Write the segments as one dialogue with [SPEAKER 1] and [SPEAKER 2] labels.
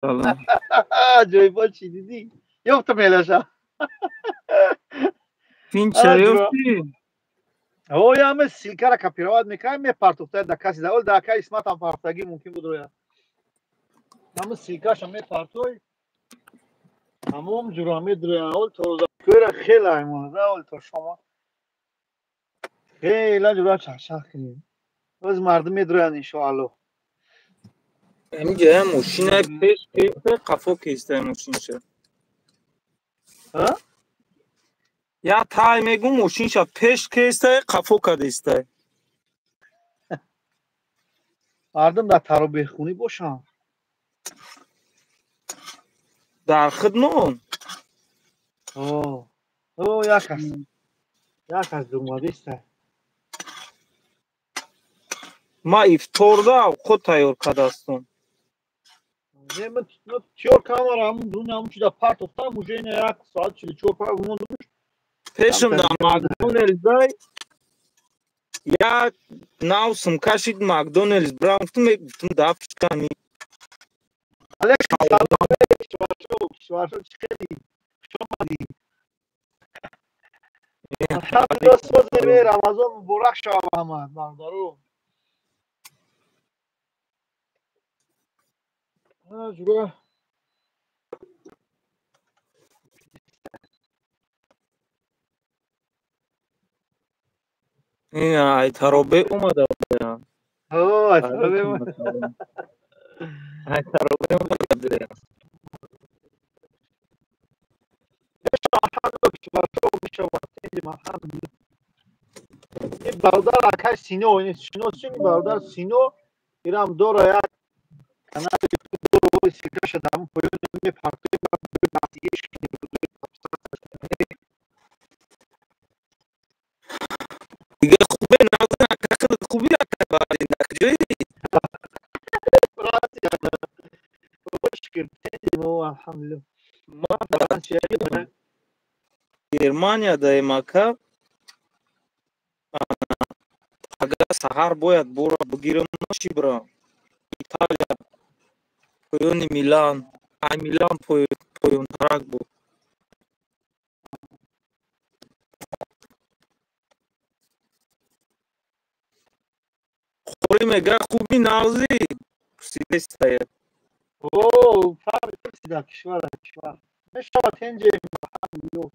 [SPEAKER 1] سلام.
[SPEAKER 2] جویبال چی دیدی؟ یفتم هلاشا.
[SPEAKER 1] Тин
[SPEAKER 2] Ана
[SPEAKER 1] чара
[SPEAKER 2] ҷуро.
[SPEAKER 1] ёфтӣ?
[SPEAKER 2] Ҳоя ҳама силкара капироват мекардем мепартохта да каси да ол да ка исматам партофтагӣ мумкин буд роя. Ҳама силкаша мепартои. Тамом ҷуро медроя ол тоза кӯра хела аймонада ол то шомо. Хела ҷуро чахчах кунем. Оз мардум медроянд иншоалло.
[SPEAKER 1] Ҳамин ҷоя мошина пеш кеста қафо кестай мошинша.
[SPEAKER 2] Ҳа?
[SPEAKER 1] Я тай мегу мошинша пеш кестай қафо кадестай.
[SPEAKER 2] Мардум дар таробехунӣ бошанд.
[SPEAKER 1] Дар хидмон?
[SPEAKER 2] Як аз думадистай.
[SPEAKER 1] Ма ифторда овқот тайёр кардастум.
[SPEAKER 2] Ман чор камара ҳамун дуна ҳамун чида партофтам уже ина 1 соат 44 монду.
[SPEAKER 1] Пешам дар Макдоналдсдай як нав сумкаши Макдоналдс бирам гуфтум дафтани.
[SPEAKER 2] Алейкум салом. Кишваршо чӣ хели? Хушомадӣ. Алҳамдулилла созем Рамазон муборак шавад ҳама бародару. Ҷура.
[SPEAKER 1] Ин Айтаробе омада будам.
[SPEAKER 2] Айтаробе.
[SPEAKER 1] Айтаробе омада.
[SPEAKER 2] این برادر اکای سینو این شناسی برادر سینو ایرام داره یک کانال یوتیوب سیکا شده هم پایون نمی پارتی به نتیجهش
[SPEAKER 1] دیگه خوبه نازن اکا خوبی اکا باری نکجوی
[SPEAKER 2] راتی باشکر تیدیم و الحمدلله
[SPEAKER 1] ما Германия да эмака ага саҳар бояд бора бигирам чи бирам. Италия поёни Милан, Милан поёнтарак буд. Хори мега хуби навзи пурсидестая.
[SPEAKER 2] فرق در کشور نشود هنجه الحمدلله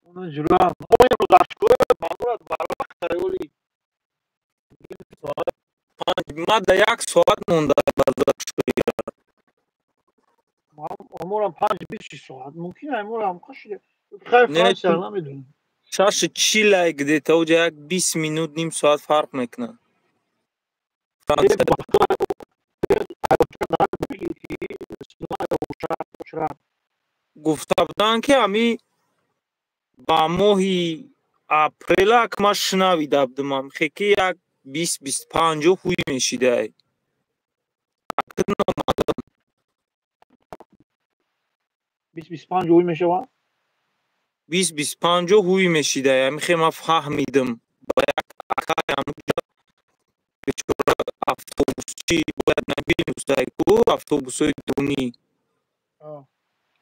[SPEAKER 2] اون جلو هم ما رو داشتگاه مامورت بروقت تایولی
[SPEAKER 1] ما دا یک ساعت مونده برداشت.
[SPEAKER 2] مامورم 5-6 ساعت ممکنه مامورم کشیده خیلی فرانسه نمیدونم
[SPEAKER 1] شاش چی لایک دیتا اوجا یک 20 минут نیم ساعت فرق میکنه. گفته بودن که همی با ماهی اپریل اکما شنویده بودم خیلی یک 20-25 هوی میشیده. اکر نامدم
[SPEAKER 2] 20-25 هوی میشه
[SPEAKER 1] 20-25 هوی میشیده. همی خیلی ما فهمیدم با یک اکای همونجا بچورا افطوبوسی باید نبینوسته که افطوبوسای دونی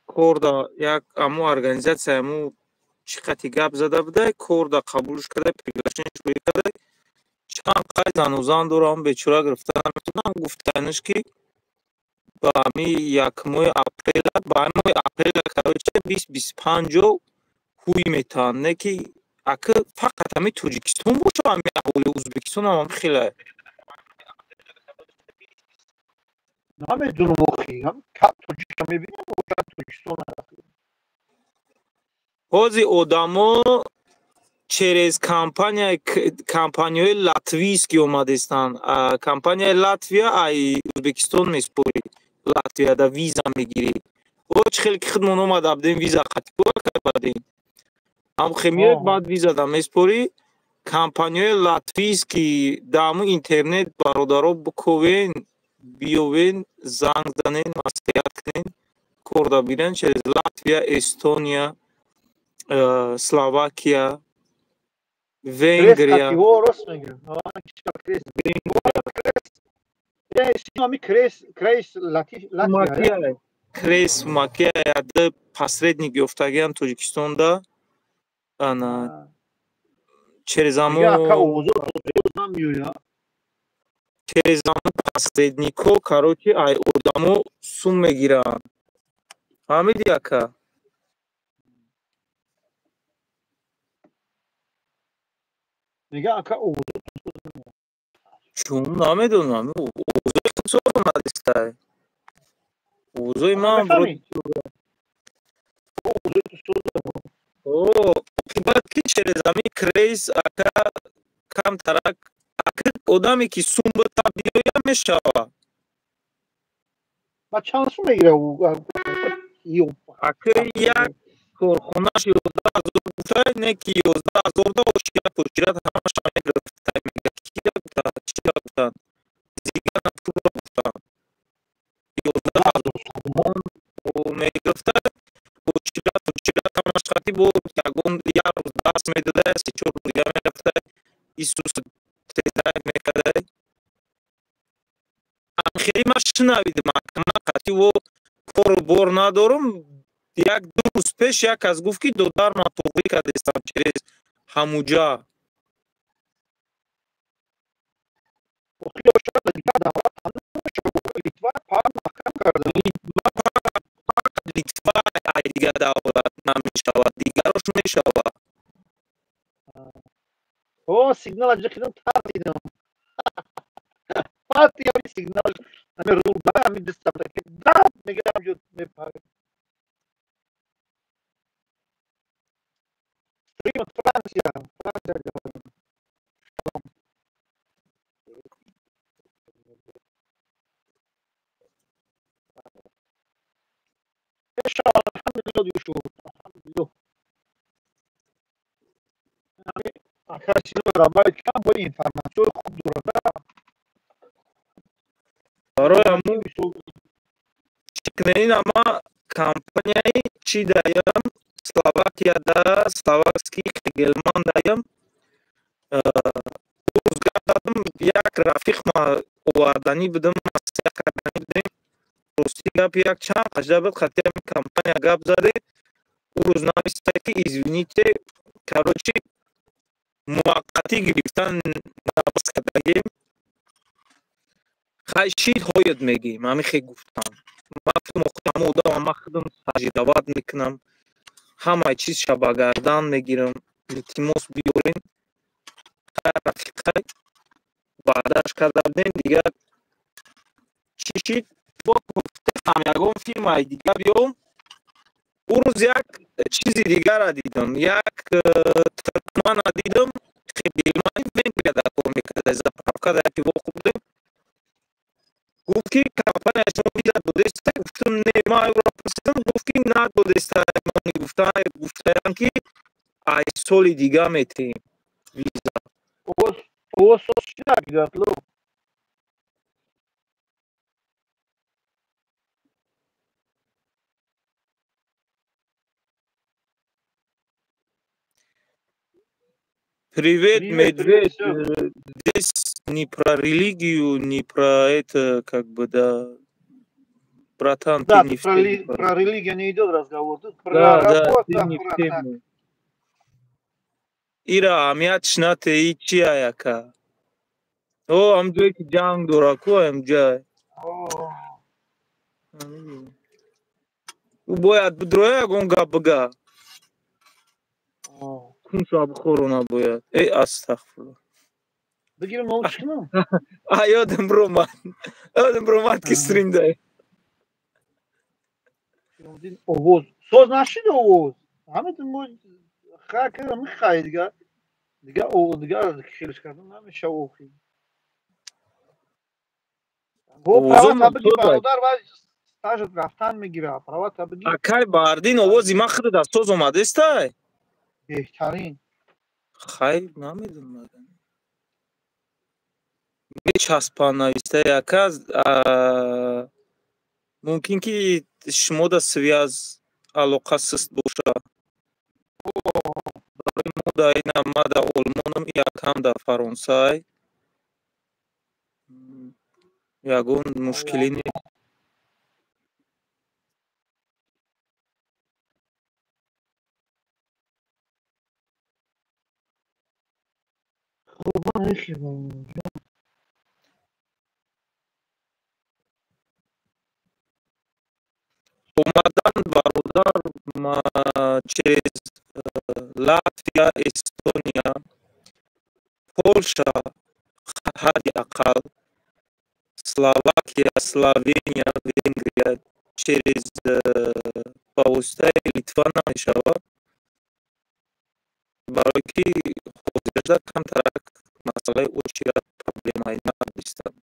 [SPEAKER 1] корда як аму организация аму чиқати гап зада буда корда қабулш када приглашенш када чанд қай зану зан дорам бечора гирифтан метунам гуфтаниш ки ба ами якмои апрел ба ами апрел кароча 20-25 ҳуй метан не ки ака фақат ами тоҷикистон боша ами аҳоли ӯзбекистон ам хеле
[SPEAKER 2] نمیدونم اخی هم کم توجیه میبینم و کم توجیستون هست
[SPEAKER 1] ҳози одамо через компанияи латвийски омадестанд. Компанияи Латвия ай Ӯзбекистон меспори. Латвия да виза мегири. Оч хеле ки хидмон омада будем виза қатибо кардем. Ам хемиёт баъд виза да меспори. Компанияи латвийски даму интернет бародаро буковен биёвен занг занен маслиҳат кунен кор да бирен через Латвия, Эстония Словакия,
[SPEAKER 2] کریس
[SPEAKER 1] Венгрия.
[SPEAKER 2] خطی و راست میگه کشور کریس اسمی کریس لاتویا
[SPEAKER 1] Макия, Крейс Макия яда посредник ёфтагиан Тоҷикистонда ана через
[SPEAKER 2] دیگه ака
[SPEAKER 1] амо
[SPEAKER 2] اوضاع نمیویا
[SPEAKER 1] через амо посредникҳо короче ай одамо сум мегиранд. Фаҳмидӣ ака?
[SPEAKER 2] دیگه ака اوضاع
[SPEAKER 1] Чун намедонам. Овозои хусор омадистай. Овозои ман
[SPEAKER 2] میفهمی
[SPEAKER 1] О, оқибат ки через ами Крейс ака камтарак ака одаме ки сум бата биёя мешава.
[SPEAKER 2] و چند سو میگیره او
[SPEAKER 1] Ака як корхонаш 11,000 гуфта, не ки 11,000 да ошират ҳамаша мегирифта. Мега кия гуфта, чия гуфтанд? Зигана пулро гуфтанд. 11,000 мегирифта, ошират ҳамаш хати бо ягон як рӯз даст медода, се чор рӯз дига мерафта, исус тезак мекарда. Хеле ман шинавидам, ман хати во кору бор надорам. Як ду рӯз пеш як кас гуфт ки додар ман тоғӣ кардастам через ҳамуҷа. Литва ай дига давлат намешавад, дигарош мешавад.
[SPEAKER 2] о сигнал аҷа кидам тар дидам фати ами сигнал ами рул ба ами дистам ки да мегам ҷо мепарам стрим франсия الحمدلله دیگه شد الحمدلله اکاشی رو رابط کم با اینفورماسیون خوب دورده
[SPEAKER 1] барои аму чекненин ама компанияи чӣ даям Словакияда словакский хегелман даям рӯз гап задам як рафиқ ма оварданӣ будам масъя карданӣ будем рости гап як чанд ажда буд хати ами компания гап заде ӯ рӯз нависта ки извините короче муваққатӣ гирифтан навбас кардагем хай шид ҳоят мегем ҳамихе гуфтам ҳама одам ҳама худам таҷриват мекунам ҳамаи чиз шабагардан мегирам илтимос биёрем рафиқай ваъдааш карда будем дига чӣ шид гуфтам ягон фирмаи дига биём ӯ рӯз як чизи дигара дидам як туркмана дидам хегелмани Венгрияда кор мекарда заправкада яке воқиф будем гуфт ки компания шумо виза додеста гуфтам не ман ӯро пурсидам гуфт ки надодеста мони гуфтаям ки ай соли дига метаем виза
[SPEAKER 2] о сос чӣ нагидатло
[SPEAKER 1] Привет,
[SPEAKER 2] Привет,
[SPEAKER 1] медведь.
[SPEAKER 2] привет,
[SPEAKER 1] Здесь не про религию, не про это, как бы, да. Братан,
[SPEAKER 2] да
[SPEAKER 1] ты не в
[SPEAKER 2] про
[SPEAKER 1] теме.
[SPEAKER 2] религию не идет разговор тут про
[SPEAKER 1] Да, да, ты
[SPEAKER 2] работу
[SPEAKER 1] не в
[SPEAKER 2] про
[SPEAKER 1] теме. Ира, амят шнате и чия яка. О, амҷое ки ҷанг дора, ку амҷа. Ӯ бояд бидроя ягон гап бига. Кун шабхоро набояд. Эй, астағфируллоҳ.
[SPEAKER 2] بگیرم اون چکنم
[SPEAKER 1] یادم رومد که استریم داری
[SPEAKER 2] اووز سوز نشید اووز همه تون خواه کردم میخوایی دیگه او دیگه خیلیش کردم نمیشه اوخی پراوات ها بگی برادر و стажет رفتن میگیره پراوات ها بگی
[SPEAKER 1] акай бардин овози ман худо дар соз омадестай
[SPEAKER 2] بهترین
[SPEAKER 1] хайр намедонам мечаспанд нависта яка мумкин ки шумо да связ алоқа суст боша да ина мада олмонам якам да фаронсай ягон мушкилӣ нест. омадан бародар через латвия, эстония, полша, ҳадди ақал словакия, словения, венгрия через ба воситаи литва намешавад, барое ки ҳозирда камтарак масъалаи очият проблемаи надистанд.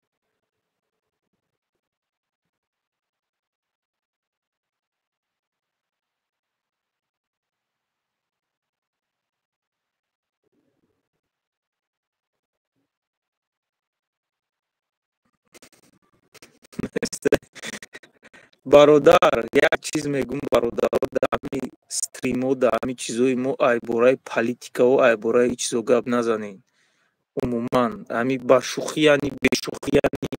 [SPEAKER 1] бародар як чиз мегум бародаро дар ҳамин стримҳо дар ҳамин чизҳои мо айбораи политикаҳо айбораи ин чизҳо гап назанед. умуман ҳамин ба шӯхӣ яъни бешӯхӣ яъни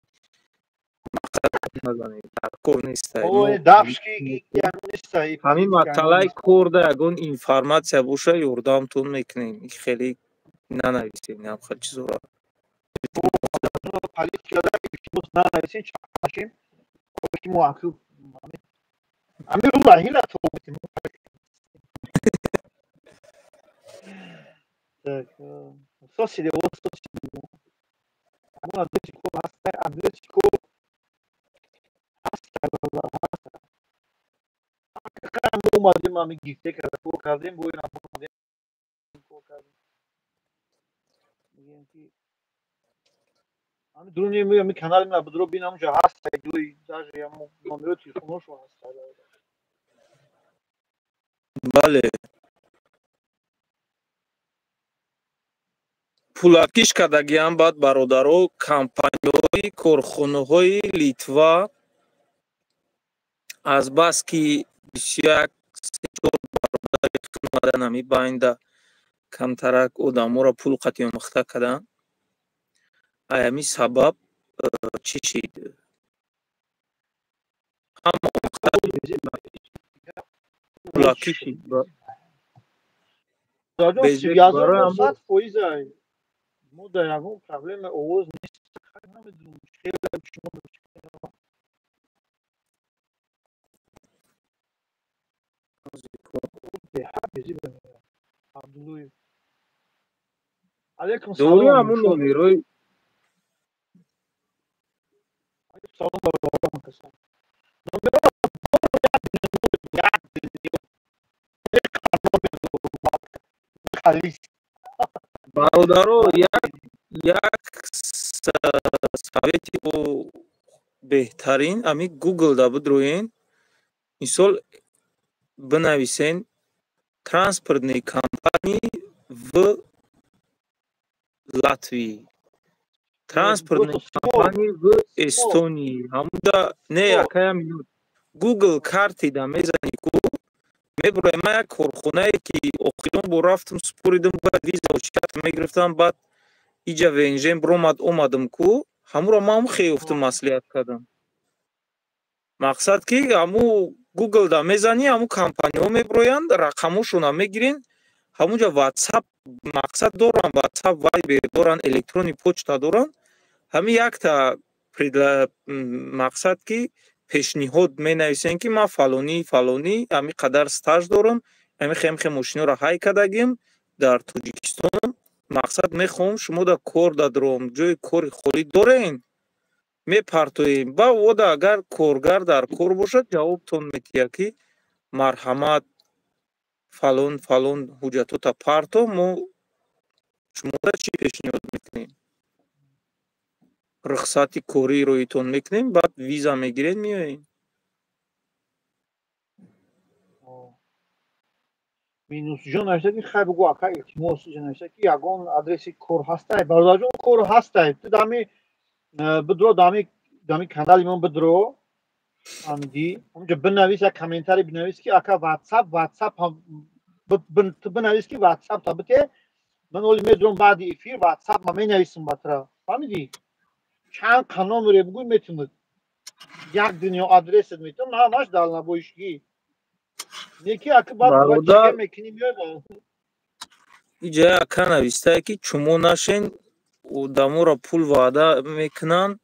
[SPEAKER 1] мақсад назанед. дар кор нестай. ҳамин масъалаи корда ягон информатсия боша ёрдамтон мекунем. ин хеле нанависед ин ҳамхел чизҳоро. бале пулакиш кардагиам баъд бародаро компанияҳои корхонаҳои литва азбаски 21-24 бародари хизмадан ҳамин байнда камтарак одаморо пул қатъиомахта карданд. аз ҳамин сабаб чӣ шид дори ҳамун номерои бародаро як совети беҳтарин ҳамин гуглда бидроен мисол бинависен транспортные компании в Латвии, транспортные компании в Эстонии. ҳамуда не якая минут Google карти да мезани ку меброем ма як корхонае ки охирон бо рафтам супоридам баъд виза очият мегирифтам баъд иҷа венжем бромад омадам ку ҳамуро ман хеёфтам маслиҳат кардам. мақсад ки ҳаму Google да мезани ҳаму компанияҳо меброянд рақамошона мегирин ҳамунҷа WhatsApp мақсад доранд WhatsApp Viber доранд электрони почта доранд ҳамин якта мақсад ки пешниҳод менависем ки ман фалонӣ ҳамин қадар стаж дорам ҳамин хеле мошинаро ҳай кардагим дар Тоҷикистон мақсад мехоҳам шумо да кор дадорам ҷои кори холӣ дорен мепартоем ба вода агар коргар дар кор бошад ҷавобтон метиҳад ки марҳамат фалон ҳуҷҷатота парто мо шуморо чӣ пешниҳод мекунем рухсати корӣ рӯитон мекунем баъд виза мегирем меоем.
[SPEAKER 2] минусҷон навишта ки хай бигӯ ака илтимос навишта ки ягон адреси кор ҳастай бародарҷон кор ҳастай ту дами бидро дами канали ман бидро амди ҳамҷа бинавис як комментари бинавис ки ака WhatsApp بنویس که واتساپ تا بته من اولی میدونم بعد افیر واتساپ ما مینویسم باترا فهمیدی چند قانون رو بگوی میتونم یک دنیا آدرس میتونم نه ماش دالنا بویشگی نیکی اکی بعد باید چکه
[SPEAKER 1] برادر
[SPEAKER 2] میکنی میاد
[SPEAKER 1] اینجا اکا نویسته که چمو نشین و دمو پول وعده میکنن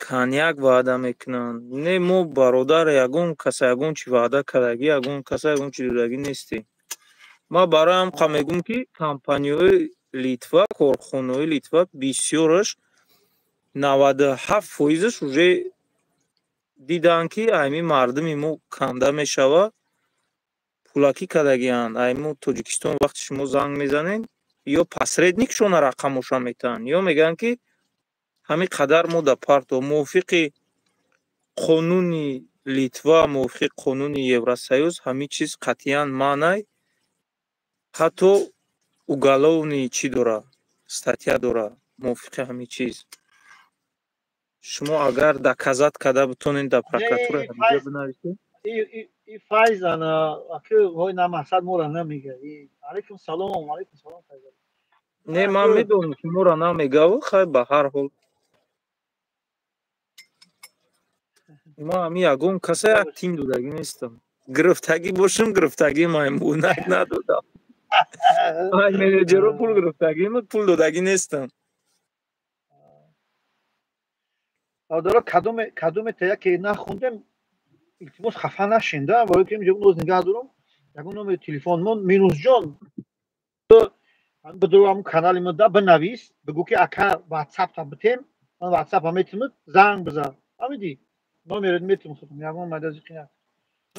[SPEAKER 1] کنیک وعده میکنن نه مو برادر یگون کسا یگون چی وعده کردگی یگون کسا یگون چی دودگی نیستی ما برای هم میگم که کمپانیای لیتوا کارخانه‌های لیتوا بسیارش 97% уже دیدن که ایمی مردمی مو کنده میشوه پولاکی کردگیان ایمو توجیکستان وقتی شما زنگ میزنین یا посредникшона рақамоша метаҳанд ё мегӯянд ки ҳамин қадар мо дар парто мувофиқи қонуни литва мувофиқи қонуни евросоюз ҳамин чиз қатъиян маънай ҳатто уголовни чӣ дора статья дора мувофиқи ҳамин чиз шумо агар доказат карда битонед дар прокуратураи ҳамиҷо бинависед
[SPEAKER 2] این فایز انا اکی وای نماسد مورا نمیگه علیکم سلام علیکم سلام فایز
[SPEAKER 1] не ман медонам ки моро намегаву хай ба ҳар ҳол ма ҳамин ягон каса як тим додагӣ нестам гирифтагӣ бошам гирифтагӣ маймунак надодам ай менеҷеро пул гирифтагӣ пул додагӣ нестам
[SPEAKER 2] دارا کدوم تیا که نخوندم التماس خفه نشین ده برای که اینجا اون نگاه دارم یکون نمبر تلفن من مینوس جان بدرو هم کانال ما ده بنویس بگو که اکا واتساپ تا بتیم من واتساپ هم میتونم زنگ بزن فهمیدی نمیرد میتونم خودم یکون مدرزی خیلی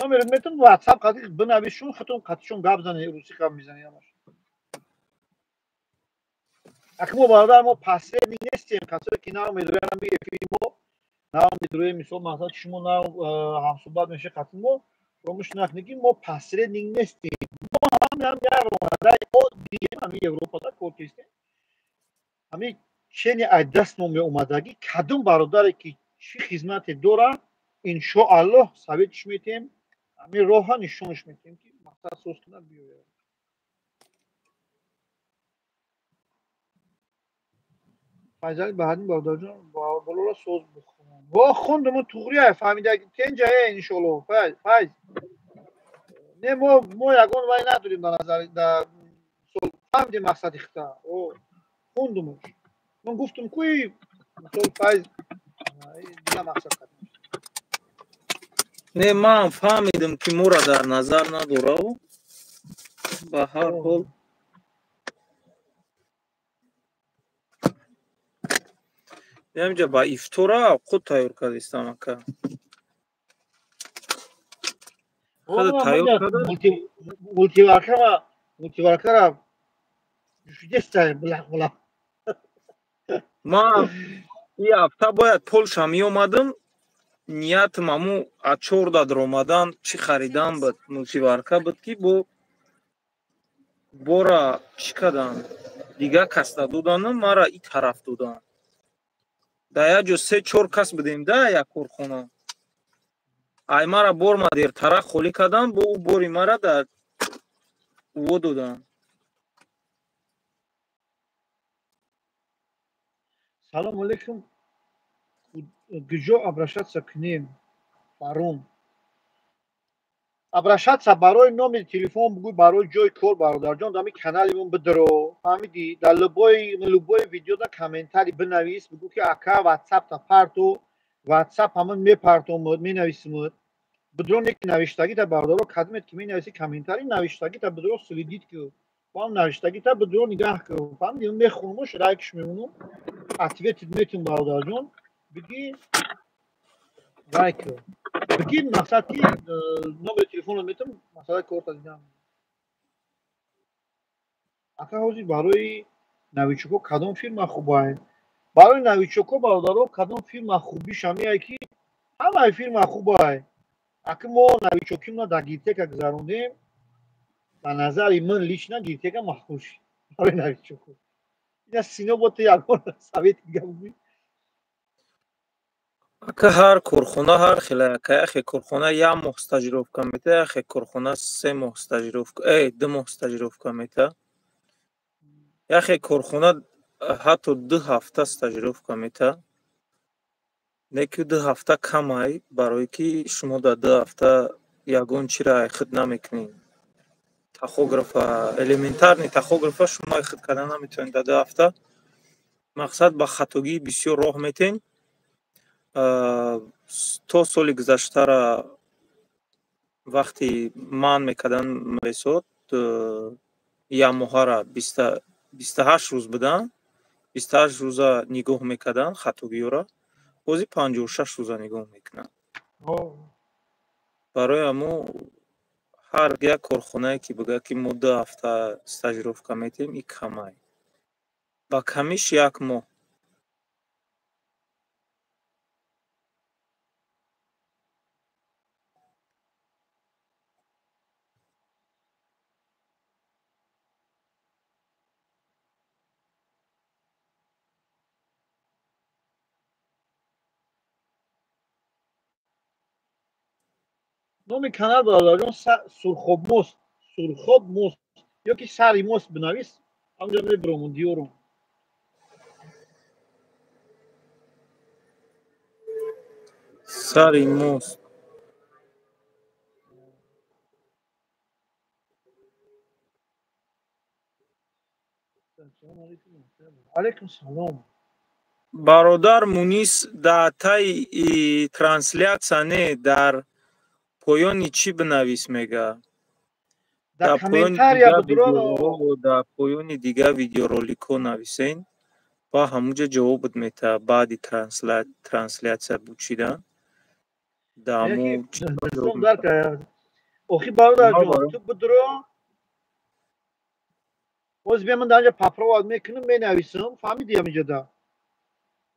[SPEAKER 2] نمیرد میتونم واتساپ قاطی بنویسشون خودم قاطیشون گپ بزنه روسی گپ میزنه همش اکا ما برادر ما پاسه نیستیم کسی که نمیدونم بیفیم نام میدروی میسو مثلا شما نام همصحبت میشه قطعا ما رومش نکنیم ما посредник نیستیم ما هم یار اومده او دیگه همین اروپا دا کوتیسته همین چنین ادرس نام اومدگی کدوم برادری که چی خدمت داره ان شاء الله ثابتش میتیم همین راه نشونش میتیم که مثلا سوس کنه بیاره فایزال بعدین برادر جان بالا سوز بخونم وا خوندم توغریه فهمیده تنجه ان شاء الله فایز نه ما یگان وای نداریم در نظر در فهمیدیم مقصد اختا او خوندمش من گفتم کوی مثلا فایز دیگه مقصد کردم
[SPEAKER 1] не ман фаҳмидам ки моро дар назар надораву ба ҳар ҳол ҳамҷа ба ифтора овқот тайёр кардистам ака хада тайёр карда
[SPEAKER 2] мультиваркара жудеста була
[SPEAKER 1] ман ин ҳафта бояд полша меомадам ниятам ҳамун ачорда даромадан чӣ харидам буд мултиварка буд ки бо бора чӣ кардам дига каста доданам мара ин тараф додан дар як ҷо 3-4 кас будем да як корхона ай мара борма дертара холӣ кардам бо ӯ бори мара дар ӯво додам
[SPEAKER 2] салом алейкум куҷо обращаться к ним фарум обращаться барои номери телефон бигӯй барои ҷои кор бародарҷон дар каналимон бидиро фаҳмидӣ дар любое видео да комментарий бинавис бигӯ ки ака ватсап та парту ватсап ҳамон мепартомад менависимад бидро неки навиштагита бародаро кадмет ки менависи комментарий навиштагита бидро следит ки вам навиштагита бидро нигаҳ ки фаҳмидӣ мехунмуш райкиш мемунум ответит метум бародарҷон биги райк بگید مقصد که نمبر تلفن رو میتونم مثلا کارت دیدم اکا حوزی برای نویچوکو کدام فیلم خوبه برای نویچوکو برادرو کدام فیلم خوبی شمیه که همه فیلم خوبه اکا ما نویچوکیم رو در گیرتک گذروندیم به نظر من لیچ نه گیرتک محفوظ برای نویچوکو این از سینه با تو یکون سویت دیگه بگوی
[SPEAKER 1] Ака ҳар корхона ҳар хела яка яхе корхона 1 моҳ стажировка мета, яхе корхона 3 моҳ стажировка 2 моҳ стажировка мета. Яхе корхона ҳатто 2 ҳафта стажировка мета. Неки 2 ҳафта камай, барое ки шумо дар 2 ҳафта ягон чиро айхид намекунед. Тахографа, элементарни тахографа шумо айхид кардан наметавонед дар 2 ҳафта. Мақсад ба хатогии бисёр роҳ метен. То соли гузаштара вақти ман мекардам малисот 1 моҳара 28 рӯз будан. 28 рӯза нигоҳ мекарданд хатогиёро. Бози 56 рӯза нигоҳ мекунанд. Барои ҳамо ҳар як корхонае ки бигӯяд ки мо 2 ҳафта стажировка метем, ин камай. Ба камиш 1 моҳ.
[SPEAKER 2] номи канал бародарҷон сурхобмост. Сурхобмост ёки сари мост бинавис, ҳамҷо мебурам диёрум.
[SPEAKER 1] Сари мост.
[SPEAKER 2] алайкум салом.
[SPEAKER 1] Бародар Мунис дар таи транслятсия не дар поёни чӣ бинавис мега?
[SPEAKER 2] Дар комментария будро
[SPEAKER 1] дар поёни дигар видеороликҳо нависен ва ҳамунҷа ҷавобот мета баъди транслятсия бучидан.
[SPEAKER 2] охи бародарҷон, ту будро боз бия ман дар инҷа папровод мекунам, менависам, фаҳмиди ҳаминҷода.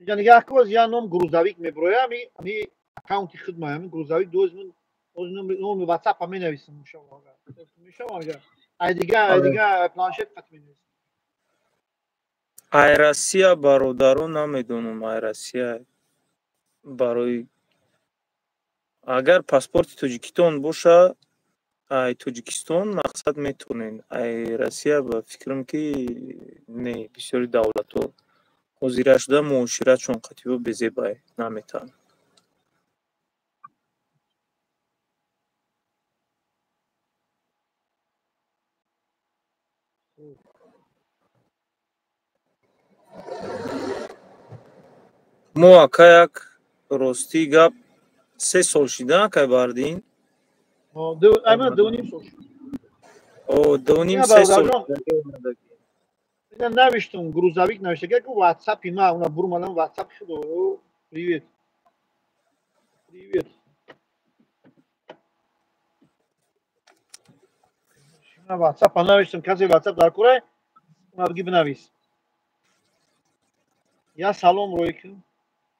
[SPEAKER 2] Инҷа нигоҳ кун, боз я ном грузовик мебуроям, ами аккаунти хидма, ами грузовик доз ман номи ватсапа менависам. Мешавад айдига планшет хат менависам.
[SPEAKER 1] Айросия бародарон намедонам, Айросия барои агар паспорти Тоҷикистон боша, Тоҷикистон мақсад метавонед. Россия ба фикрам ки не, бисёри давлатҳо ҳозира шуда муоширатшон қатъиво безебай наметавонад. мо ака як ростии гап 3 сол шида акай бардин.
[SPEAKER 2] Айман 2.5 сол шуд.
[SPEAKER 1] 2.5 сол.
[SPEAKER 2] Я навиштам грузовик навиштага, ку WhatsApp ма, уна бурмалам WhatsApp шуд. Привет. Привет. На WhatsApp навиштам, касе WhatsApp дар кора, уна биги бинавис. Я салом ройкум.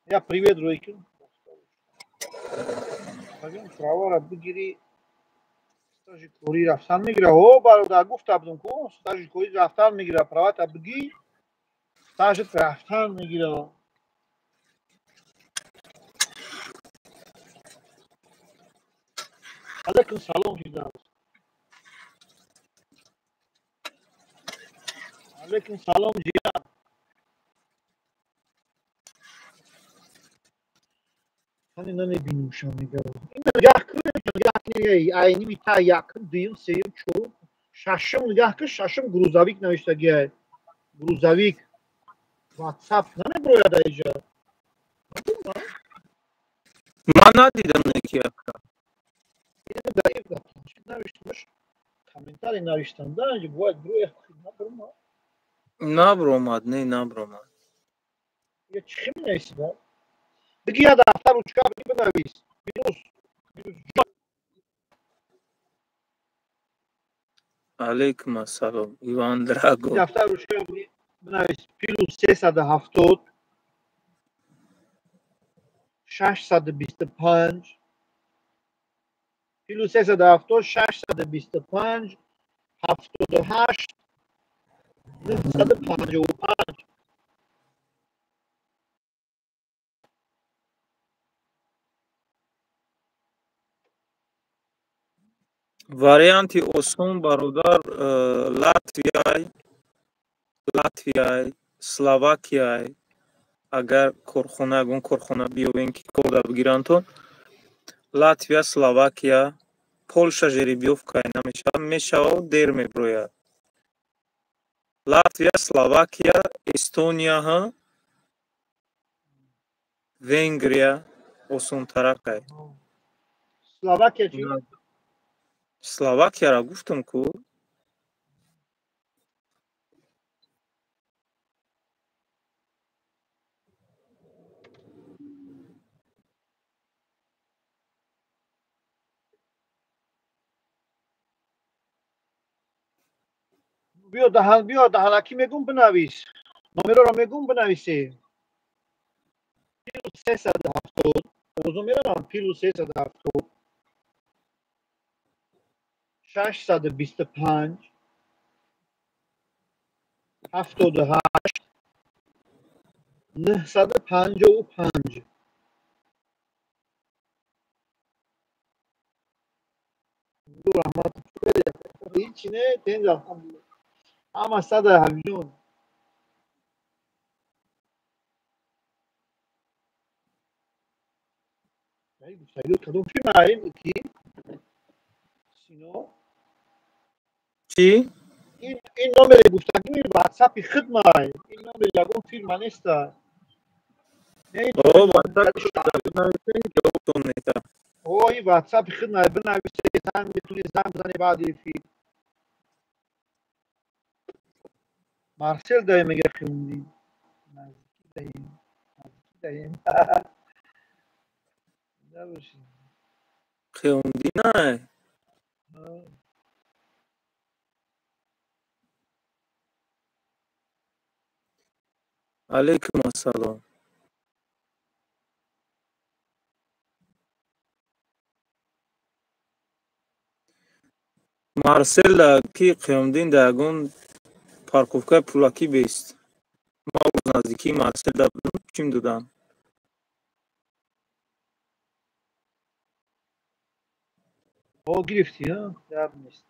[SPEAKER 2] Я привет ройкум. Агам правара бигири стажи кори рафтан мегира. О, бародар гуфта будам ку стажи кори рафтан мегира. Правата биги стажит рафтан мегира. алайкум салом ҷидар. алайкум салом ҷидар. ҳани намебинам шумо мегавад. ин нигоҳ кун, нигоҳ кун, айни мита якум, дуюм, сеюм, чорум, шашум нигоҳ кун, шашум грузовик навиштагиай. Грузовик. WhatsApp намебурояд айҷа.
[SPEAKER 1] Ман надидам неки ака.
[SPEAKER 2] Навишташ. Комментарий навиштам, да, инҷа бояд бирояд набуромад.
[SPEAKER 1] Набуромад, не набуромад.
[SPEAKER 2] Я чӣ менависӣ да? Биги я дафтар ручка биги бинавис. Бинус.
[SPEAKER 1] Алейкум ассалом. Иван Драго.
[SPEAKER 2] Дафтар ручка биги бинавис. Плюс 370 625 плюс 370 625 78 955
[SPEAKER 1] варианти осон бародар Латвияй, Словакияй агар корхона ягон корхона биёбем ки кор дар бигирантон Латвия, Словакия, Полша жеребьёвка намешавад, мешавад дер меброяд. Латвия, Словакия, Эстония ҳа, Венгрия осонтаракай.
[SPEAKER 2] Словакия чӣ?
[SPEAKER 1] Словакияро гуфтам ку.
[SPEAKER 2] биё даҳанакӣ мегум бинавис. Номероро мегум бинависе. 370 озум меравам 370 625 78 955 هیچی نه تنجا اما 170 کدوم فیلم این کی سینو
[SPEAKER 1] چی؟
[SPEAKER 2] این نمره گفتگی می واتساپی خدمت این نمره یگون فیلم نیست نه اوه واتساپ خدمت بنویسه زنگ میتونی زنگ بزنی بعد فیلم مارسل داره میگه خوندی نزدیکی داریم نباشیم
[SPEAKER 1] خوندی نه؟ علیکم السلام. Марсел ки қиёмдин дар ягон парковкаи пулакӣ бест. Ма оз наздикии Марсел будам, чим додам.
[SPEAKER 2] گرفتی ها درد نیست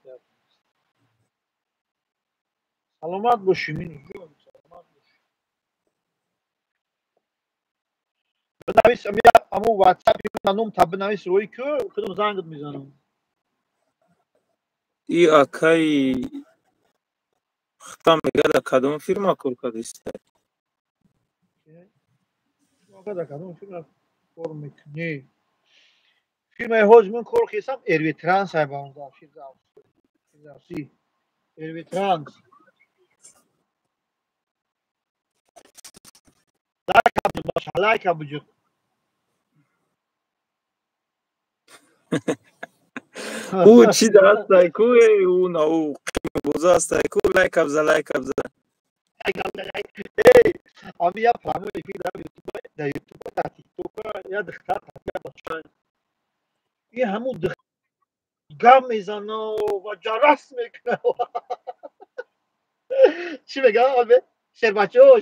[SPEAKER 2] سلامت باشی مینو سلامت باشی بنویس امو واتساپ منم تا بنویس روی که کدوم زنگت میزنم
[SPEAKER 1] И акаи хта мега дар кадом фирма кор кардиста?
[SPEAKER 2] در کدوم فیلم کار میکنی فیلم هاج من کار کردم اروی ترانس های با اون فیلم اروی ترانس لایک ابجو
[SPEAKER 1] Ӯ чи дастай ку ӯ на ӯ бозо астай ку лайк абза.
[SPEAKER 2] Abi ya planu iki da YouTube da TikTok ya dikkat ya başka. İyi hemu gam mizano ve caras mekne. Çi vega abi? Şerbaço.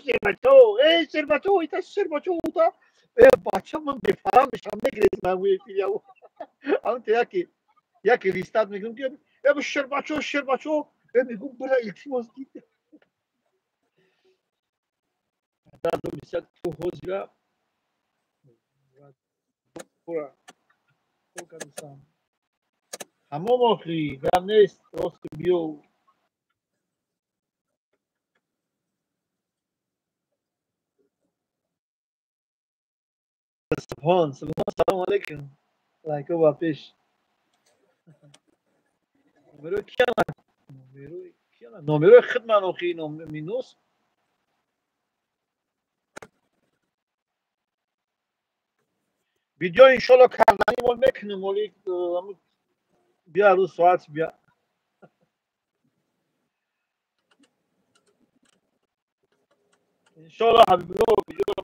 [SPEAKER 2] Şerbaço ita şerbaço uta. Başım ben befaram şam ne girdim ben bu iki ya. Ama ya ki listat meknum ki bu şerbaço. Ben meknum bura iltimos gitti. Da do misal tu hozga. Bura. Kolkadistan. Hamam oxi, gam nest, rost biyo. سبحان سلام علیکم. لایکو با پیش. نمره خدمت oxi minus. Video inşallah kardani mol meknum molik bia rus saat bia. İnşallah habibno video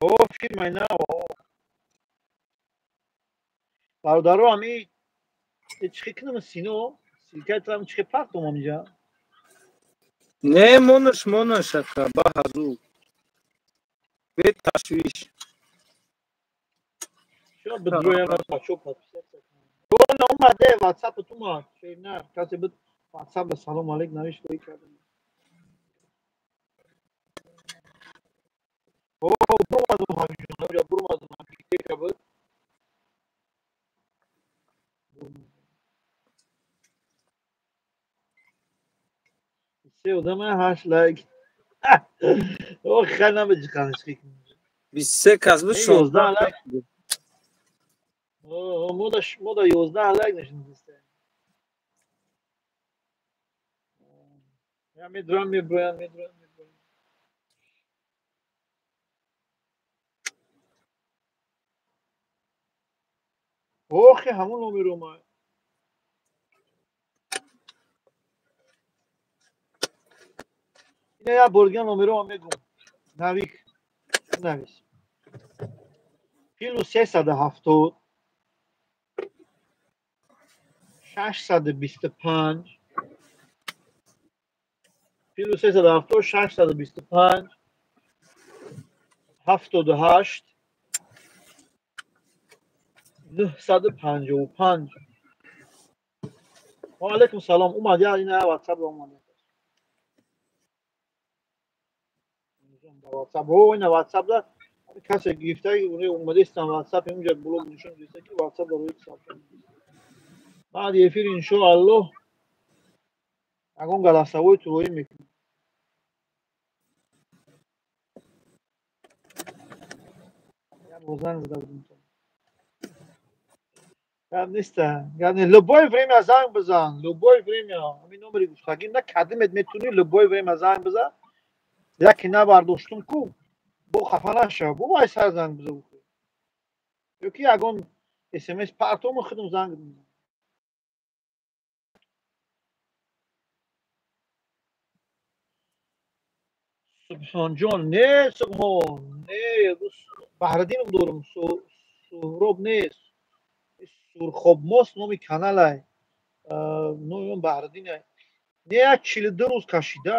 [SPEAKER 2] o firma na o. Bardarı ami hiç xiknım sino سیلکه tam چه پرتم اینجا
[SPEAKER 1] نه منش اکا با هزو به تشویش
[SPEAKER 2] شو بدروی ما پاچو پاچو اون اومده واتساپ تو ما چه نه کسی بود واتساپ سلام علیک نوشت کوی کرد او برو همین یا برو همین که بود سه ودم هاش لایک او خیلی نمی‌دی خانش کی
[SPEAKER 1] 23 کسب 16
[SPEAKER 2] 11 لایک او مودا 11 لایک نشون Ya میدونم میبرم اوه همون نمیرم اینه یا برگم نمیرم میگم نویک نویس کیلو 370 625 کیلو 370 625 78 955 و علیکم سلام اومد یا این واتساپ اومد واتساپ او این واتساپ دا کسی گیفته اون اومده است واتساپ اونجا بلوگ نشون دیسته که واتساپ رو حساب بعد یفیر ان شاء الله اگون گلاسوی توی میکنم یا روزن زدم گرد نیسته گرد نیست لبای فریم زنگ بزن لبای فریم همین نمری گوشتگی نکردیمت میتونی لبای فریم زنگ بزن یکی نبرداشتم کو بو خفه نشه بو وای سر زنگ بزن یکی اگون اسمس پرتو خودم زنگ بزن سبحان جان نه سبحان نه بهردینم دارم سهراب نیست سرخوب ماست نومی کانال های نویم بهردینه نه 42 روز کشیده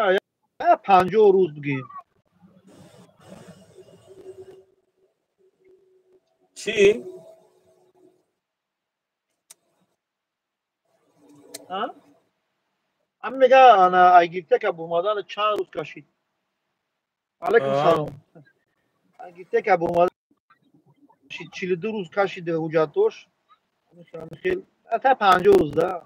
[SPEAKER 2] یا 50 روز بگیم
[SPEAKER 1] چی؟
[SPEAKER 2] هم میگه انا ایگیفته که بومدن چند روز کشید علیکم سلام ایگیفته که بومدن 42 روز کشیده حجتوش خیلی تا 50 روز ده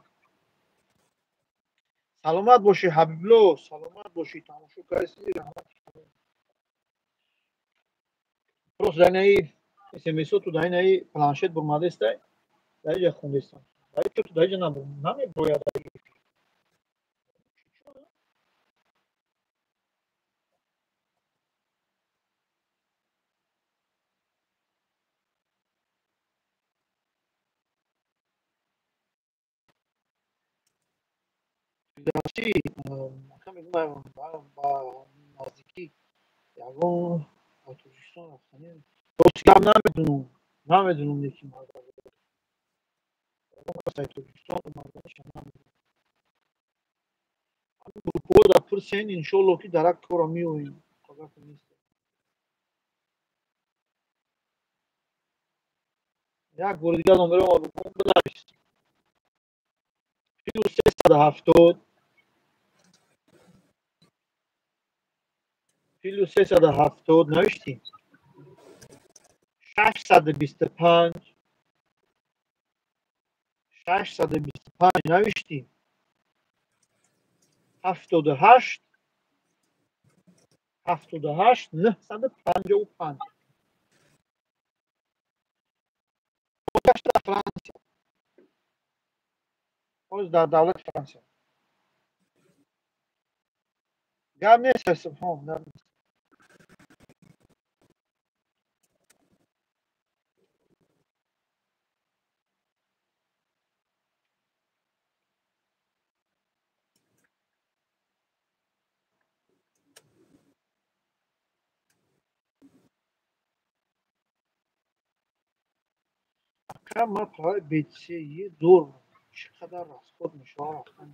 [SPEAKER 2] سلامت باشی حبیبلو سلامت باشی تماشا کردی رحمت پروس دنیای اسمسو تو دنیای پلانشت بومده است دایجا خوندستان دایجا تو دایجا نبود نمی باید داشتی همین با نزدیکی یگان اتوبوسان رفتنی دوستم نمیدونم یکی مادر اتوبوسان اومدنش نمیدونم گروه در پرسین انشالله که درک کارا میوین خدا نیست یک بار دیگه نمره ما بکن بدهش کیلو 370 کیلو 370 نوشتیم 625 625 نوشتیم 78 78 955 گشت در فرانسه باز در دولت فرانسه گرم نیست سبحان گرم نیست کم ما پای بیتسی دور چقدر расход میشه رفتن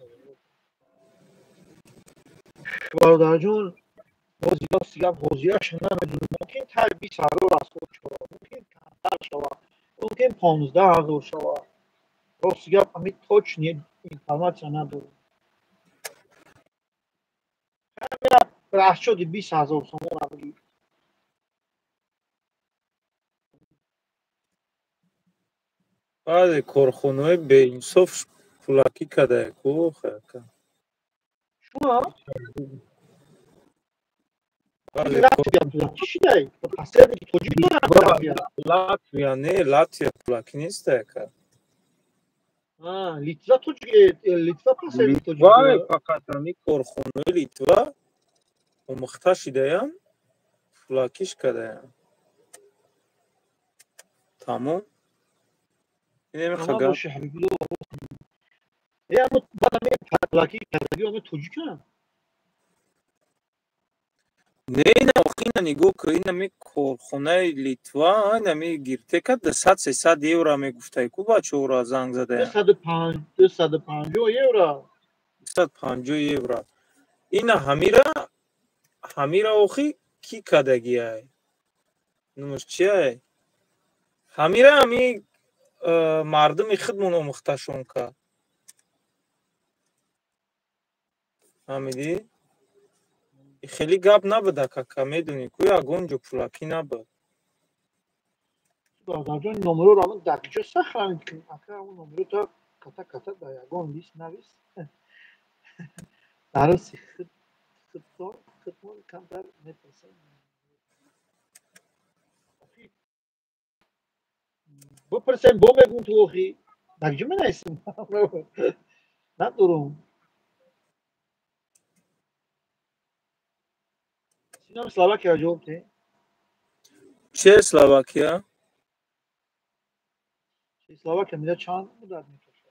[SPEAKER 2] برادر جون حوزی‌ها سیگار حوزی‌هاش نمیدونم ممکن تا 20,000 расход شود ممکن کمتر شود ممکن 15,000 شود راست я همین точно информация ندارم расчёт 20,000 сомон бигир
[SPEAKER 1] баъде корхонаҳои беинсоф пулакӣ кардаяку хака
[SPEAKER 2] шумо
[SPEAKER 1] бале
[SPEAKER 2] латвия пулакӣ шидай паседи тоҷик
[SPEAKER 1] латвия не латвия пулакӣ нест яка
[SPEAKER 2] литва тоҷик литва паседи тоҷик
[SPEAKER 1] литва фақат ҳами корхонаҳои литва омӯхта шидаям пулакиш кардаям тамом инем хага
[SPEAKER 2] я мо бадами пулакӣ кардаги ами тоҷика
[SPEAKER 1] не ина охина нигоҳ кӣ инами корхонаи литва инами гиртека 200-300 евро мегуфтайку бачаҳоро занг задаям
[SPEAKER 2] 250 евро
[SPEAKER 1] 250 евро ина ҳамира охи кӣ кардагиай нумаш чиай ҳамира ҳами мардуми худмон омӯхташон кард ҳамидӣ хеле гап набуда кака медуни ку ягон ҷо пулакӣ набуд
[SPEAKER 2] برادرجان نمره رو من دقیقه سخت میکنم اگر اون نمره تا کتا در یگان لیست نویس درستی خدمون کمتر میپرسن بپرسن با بگون تو اخی دقیقه من نیستم ندارم سینام سلواکیا جواب ده
[SPEAKER 1] چه سلواکیا
[SPEAKER 2] سلواکیا میده چند مدت میکشه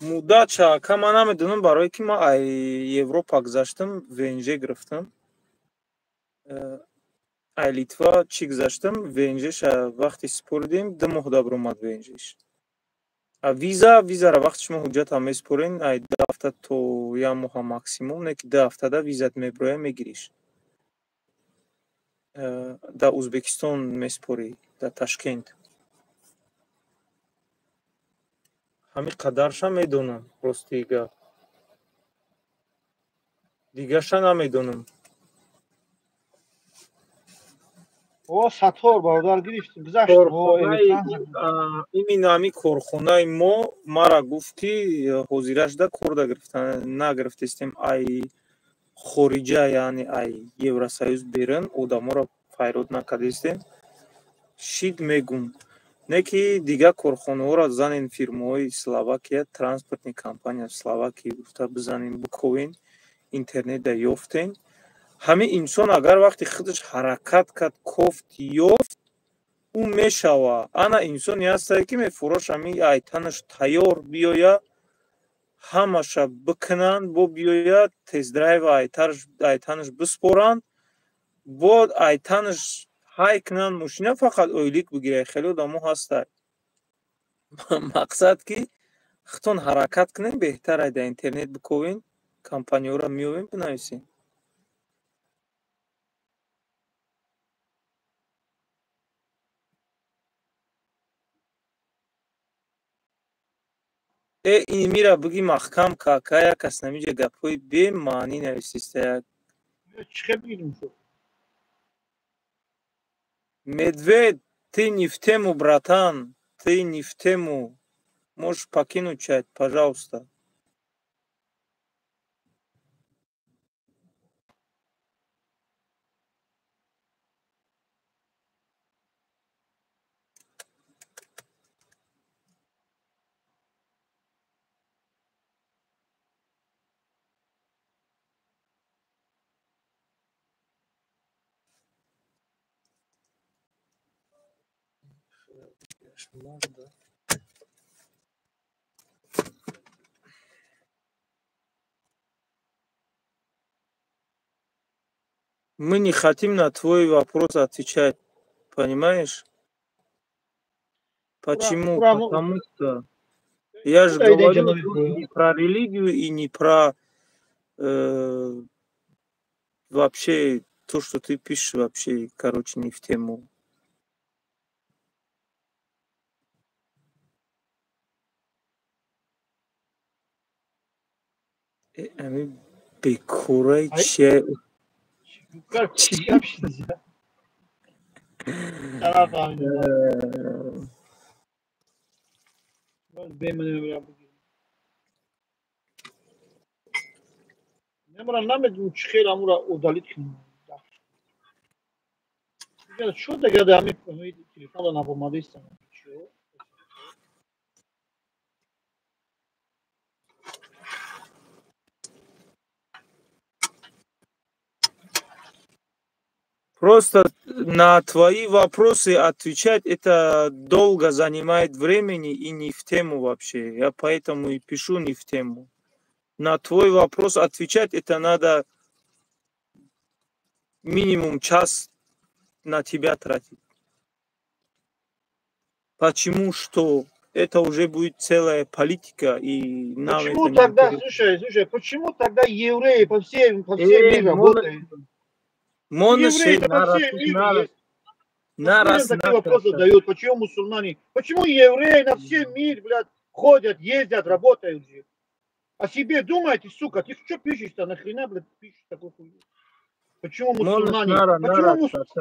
[SPEAKER 1] муддат чака ман намедонам барое ки ман ай европа гузаштам внж гирифтам ай литва чӣ гузаштам внжша вақти супоридем 2 моҳ дабромад внжш визара вақти шумо ҳуҷҷата месупорен ай 2 ҳафта то 1 моҳа максимум не ки 2 ҳафтада визат меброя мегириш дар ӯзбекистон месупорӣ дар ташкент ҳамин қадарша медонам ростии гап дигаша намедонам
[SPEAKER 2] о сатор бародар гирифтим гузаштим
[SPEAKER 1] именно ҳамин корхонаи мо мара гуфт ки ҳозирашда кор нагирифтестем ай хориҷа яъне ай евросоюз берун одаморо файрод накардестем шид мегум не ки дигар корхонаҳоро занен фирмаҳои словакия транспортни компания словакия гуфта бизанем биковен интернетда ёфтем ҳамин инсон агар вақти худаш ҳаракат кард кофт ёфт ӯ мешава ана инсоне ҳастае ки мефурош ҳамин айтанаш тайёр биёя ҳамаша бикунанд бо биёя тестдрайва айтанаш биспоранд бо айтанаш ҳай кунанд мошина фақат ойлик бигирад хеле одамо ҳастад мақсад ки хутон ҳаракат кунем беҳтарай дар интернет биковен компанияҳоро меёвем бинависем имира биги маҳкам кака як кас намиҷа гапҳои бемаънӣ нависистаяк медвед ты не в тему братан ты не в тему можешь покинуть чат пожалуйста мы не хотим на твой вопрос отвечать понимаешь почему потому что Я же
[SPEAKER 2] Куда идем,
[SPEAKER 1] говорю
[SPEAKER 2] Джанович?
[SPEAKER 1] не про религию и не про вообще то, что ты пишешь, вообще, короче, не в тему. Ами бекорай
[SPEAKER 2] Ay,
[SPEAKER 1] че
[SPEAKER 2] yukarı
[SPEAKER 1] чи
[SPEAKER 2] yapmışsınız ya. Taraf abinin var. Benim önüme yapıyor. Ne var anlamadım. Çıkıyor amura odalit kim? Ya şu da ya da ami telefonla napomadıysan.
[SPEAKER 1] Просто на твои вопросы отвечать это долго занимает времени и не в тему вообще. Я поэтому и пишу не в тему. На твой вопрос отвечать это надо минимум час на тебя тратить. Почему что? Это уже будет целая политика, и нам это
[SPEAKER 2] Почему
[SPEAKER 1] не
[SPEAKER 2] тогда,
[SPEAKER 1] интересно.
[SPEAKER 2] слушай, почему тогда евреи по всем миру работают? Евреи-то по всем миру есть. Пускай такие вопросы задают, почему мусульмане, почему евреи на всем мире, блядь, ходят, ездят, работают же. О себе думаете, сука, ты что пишешь-то, нахрена, блядь, пишешь такую хуйню? Почему мусульмане?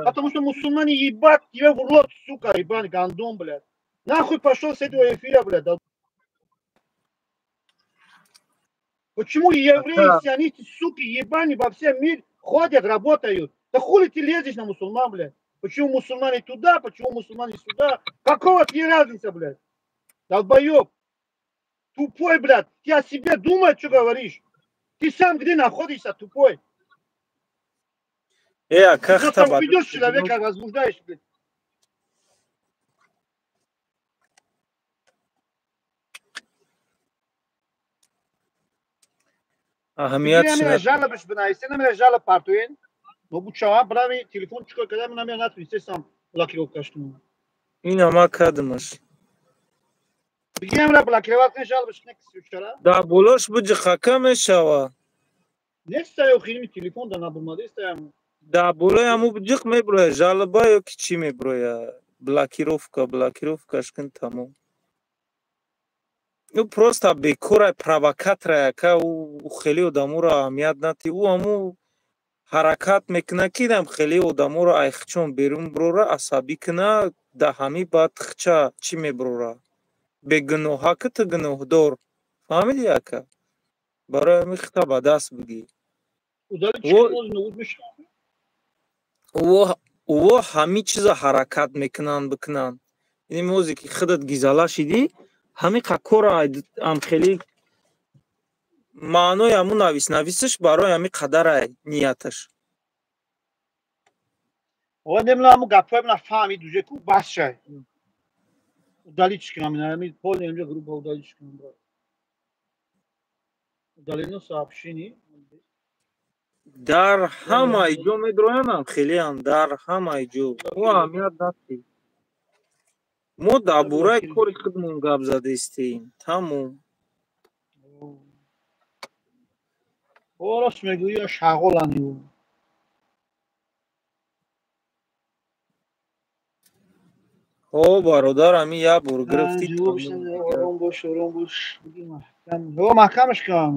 [SPEAKER 2] Потому что мусульмане ебать тебя в рот, сука, ебать, гандон, блядь. Нахуй пошел с этого эфира, блядь. Почему евреи, сионисты, суки, ебани во всем мире ходят, работают? Да хули ты лезешь на мусульман, блядь? Почему мусульмане туда, почему мусульмане сюда? Какого тебе разница, блядь? Долбоеб. Тупой, блядь. Ты о себе думаешь, что говоришь? Ты сам где находишься, тупой?
[SPEAKER 1] как
[SPEAKER 2] Ты просто
[SPEAKER 1] то
[SPEAKER 2] ведешь человека, возбуждаешь, блядь.
[SPEAKER 1] Ahmiyat
[SPEAKER 2] Тебе меня
[SPEAKER 1] шнат.
[SPEAKER 2] жалобишь, блядь, если на меня жалоб партуен, но бучава, брави, телефон чукай, когда меня надпись, сам блокировка что.
[SPEAKER 1] Ина ма кадмаш.
[SPEAKER 2] Бегем, блокировать, не жалобишь, не ксючара.
[SPEAKER 1] Да болош буджи хака мешава.
[SPEAKER 2] Не стоял хилми телефон, да на бумаге стоял.
[SPEAKER 1] Да боло яму буджиқ меброя. Жалоба ёки чӣ меброя? Блокировка шкин тамом. Ну просто бекора провокатора яка у хеле одаморо аҳамият нади. У ҳаму ҳаракат мекуна ки дам хеле одаморо айхчон берун брора, асабӣ куна, да ҳамин баъд хча чӣ меброра? Бегуноҳа ки ту гуноҳдор. Фаҳмидӣ яка? Барои ҳамин хита ба даст бигир.
[SPEAKER 2] Удалить что можно, удмешать.
[SPEAKER 1] ӯ ҳамин чиза ҳаракат мекунанд бикунанд. Ин мозе ки худат гизала шидӣ, ҳамин кора амхели маънои ҳаму нависаш барои ҳамин қадарай нияташ.
[SPEAKER 2] Одемла ҳаму гапҳои мана фаҳмид уже ку бас шай. Удалить кунам, ҳамин поле инҷа группа удалить кунам. Удалено сообщений.
[SPEAKER 1] дар ҳамаи ҷо медроям амхелиам, дар ҳамаи ҷо. Ӯ аҳамият надорад. Мо дар бораи кори худмон гап зада истем. Тамом.
[SPEAKER 2] Раст мегӯӣ, я шағоланд ё.
[SPEAKER 1] бародар ҳамин як бор гирифтӣ.
[SPEAKER 2] Ором бош, ором бош. Маҳкамаш кунам.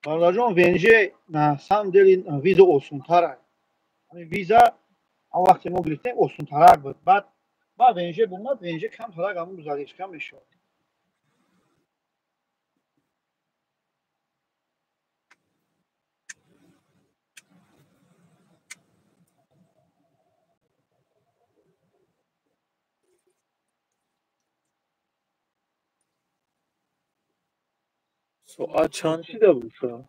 [SPEAKER 2] Бародарҷон, венже на самом деле виза осонтар аст. Виза ҳам вақте мо гирифтем осонтарак буд. Баъд венже бумад, венже камтарак ҳамун задишка мешуд.
[SPEAKER 1] соат чанд шида бошад?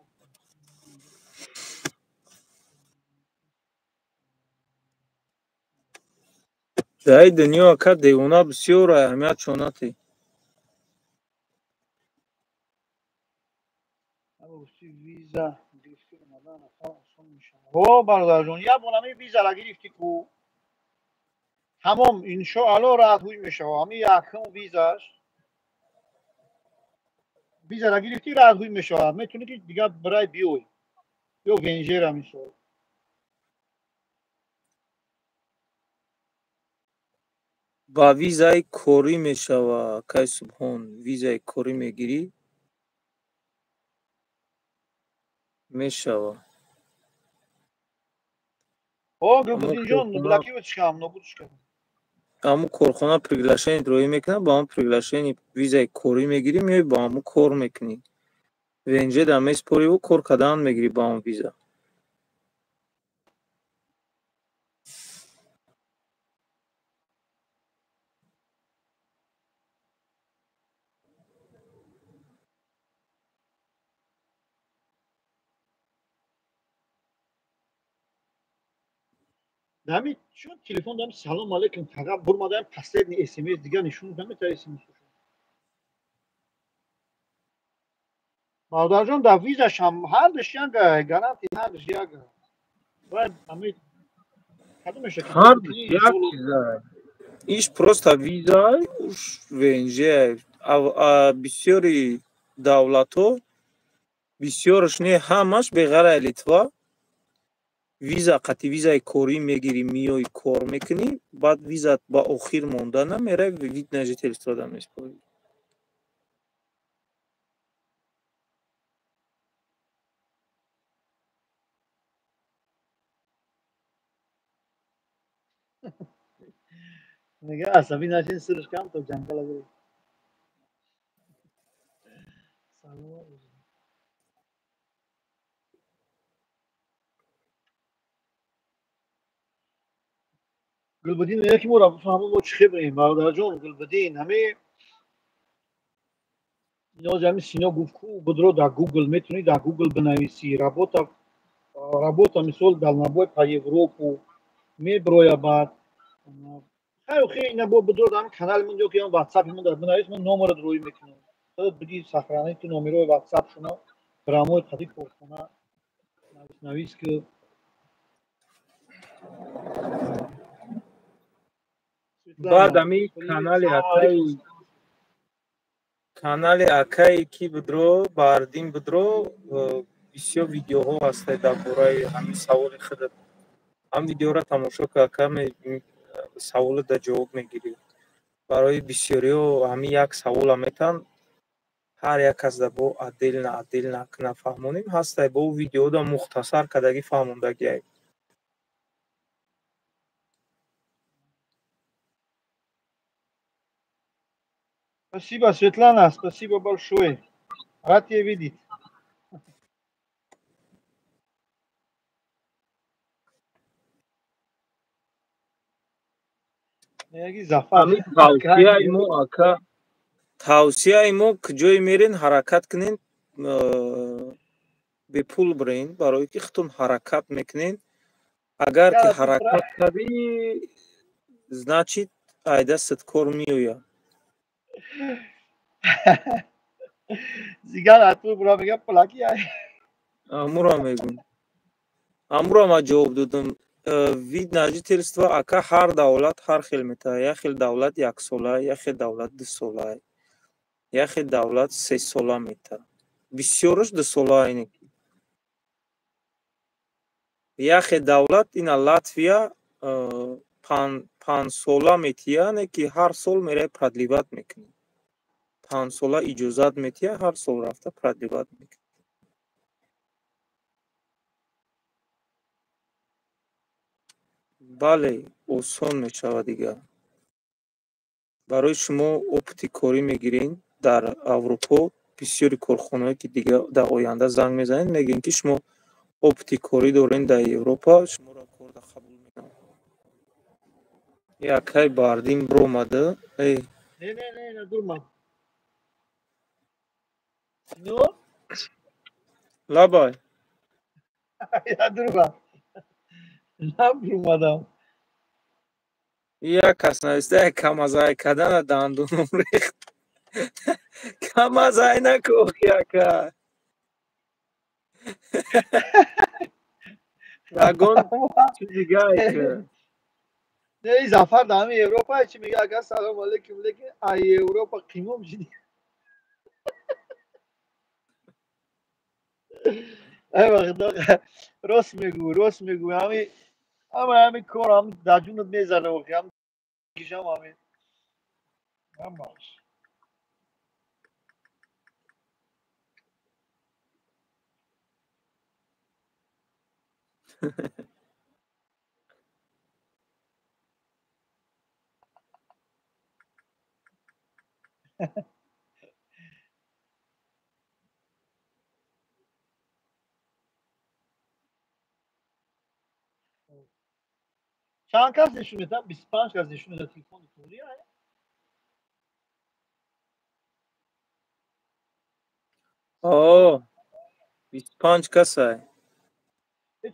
[SPEAKER 1] дар ин дунё ака девона бисёр аҳамият чонати.
[SPEAKER 2] виза гирифти омадан осон мешавад. Бародарҷон, як бор ҳамин визаро гирифтӣ ку همم انشاءالله راحت هوی میشه همین یکم ویزا را گرفتی راحت هوی میشه میتونی که دیگه برای بیوی یا ونجر هم میشه
[SPEAKER 1] با ویزای کوری میشوه که سبحان ویزای کوری میگیری میشوه اما
[SPEAKER 2] گلبدین جان بلاکی بچکم نبودشکم
[SPEAKER 1] اما کارخانه приглашение روی میکنه با هم приглашение ویزای کوری میگیری میای با هم کار میکنی ونجه در میسپوری و کار کردن میگیری با هم ویزا
[SPEAKER 2] دمی چون تلفن دمی سلام علیکم فقط برمادم پسید اس ام اس دیگه نشون دمی تا اس ام اس برادر جان در ویزاش هم هر دشیان گارانتی هر دشیان باید همین کدومشه که
[SPEAKER 1] هر
[SPEAKER 2] گلبدینی
[SPEAKER 1] یک چیزا ایش просто виза уж ВНЖ бисёри давлатҳо бисёраш не ҳамаш беғайр Литва виза қати визаи корӣ мегирӣ миёи кор мекунӣ баъд визат ба охир монда намеравӣ вид на жительство меспорӣ
[SPEAKER 2] نگه عصبی نشین سرش کم تو جنگل اگر سلام گلبدین میگه که ما را بفهمون ما چه خبریم برادر جان گلبدین همه نیاز همین سینا گفت کو بدرو در گوگل میتونی در گوگل بنویسی работа мисол далнабой по Европу меброя бад خیلی نه با بدو دارم کانال من جو که واتساپ من در بنویس من نمره روی میکنم تو بگی سخرانی تو نمره واتساپ شما برامو خدی کنه نویس که
[SPEAKER 1] баъд ами канали акаи ки будро бардин будро бисёр видеоҳо ҳастанд дар бораи ҳамин саволи худат ҳам видеоро тамошо кар каме саволу да ҷавоб мегирӣ барои бисёриҳо ҳамин як савола метан ҳар як кас да бо адилна нафаҳмонем ҳастай бо видео да мухтасар кардагӣ фаҳмондагиай
[SPEAKER 2] Спасибо, Светлана, спасибо большое. Рад тебя видеть.
[SPEAKER 1] ҳамин тавсияи мо куҷое мерен ҳаракат кунен бепул бирен барои ки худтон ҳаракат мекунен агар ки ҳаракат кардӣ значит ай дастат кор меояд
[SPEAKER 2] Зиган ату бура мегам пулаки ай.
[SPEAKER 1] амуро мегум амуро ма ҷавоб додам вид на жительство ака ҳар давлат ҳар хел метавад як хел давлат яксола як хел давлат дусола як хел давлат сесола метавад бисёраш дусола айне як хел давлат ина Латвия панҷсола метияне ки ҳар сол мераи продлеват мекунӣ панҷсола иҷозат метия ҳар сол рафта продлеват мекунӣ бале осон мешавад дига барои шумо опити корӣ мегирен дар Аврупо бисёри корхонаҳое ки дига дар оянда занг мезанед мегӯянд ки шумо опити корӣ доред дар Европа шуморо корда қабул мекунам якай бардин биромада
[SPEAKER 2] Ne durma. No?
[SPEAKER 1] лабай
[SPEAKER 2] Ya durma. Ne yapayım adam?
[SPEAKER 1] як кас нависта камазай кардана дандуном рехт камазай накӯх яка ягон чизи дигае ки
[SPEAKER 2] نه زفر دامه اروپا چی میگه اگر سلام علیکم لیکن ای اروپا قیمم جدی ای وقت راست میگو همین کار هم در جونت میزنه و هم گیشم هم باش چند کس نشون میدن 25 کس نشون میدن تلفن توری
[SPEAKER 1] آه 25 کس های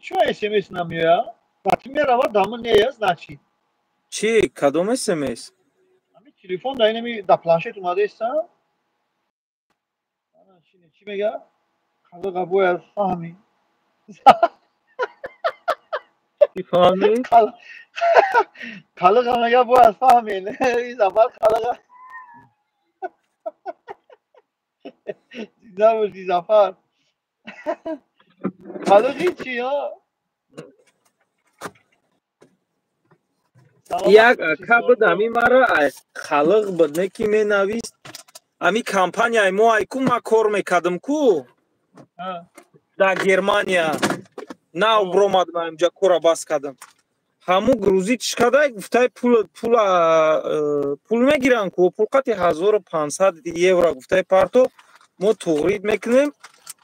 [SPEAKER 2] چه اس ام اس نمیاد وقتی میره دامن نیاز نچی
[SPEAKER 1] چی کدوم اسمس
[SPEAKER 2] همین تلفن در اینمی در پلنشت اومده است چی میگه خدا قبول فهمی
[SPEAKER 1] چی فهمی؟
[SPEAKER 2] خالق میگه باید فهمین این زفر خالق دیده باشی زفر خالقی چی ها سلامت
[SPEAKER 1] یک
[SPEAKER 2] باشی
[SPEAKER 1] اکا بود
[SPEAKER 2] سارگو
[SPEAKER 1] امی مرا خلق بود نکی می نویست امی کمپانیای ما ایکو ما کار میکردم کو در گرمانیا نو برومد ما اینجا کورا باز کردم همو گروزی چشکده گفته پول میگیرن کو پول قطعی 1500 евро گفته پارتو ما تورید میکنیم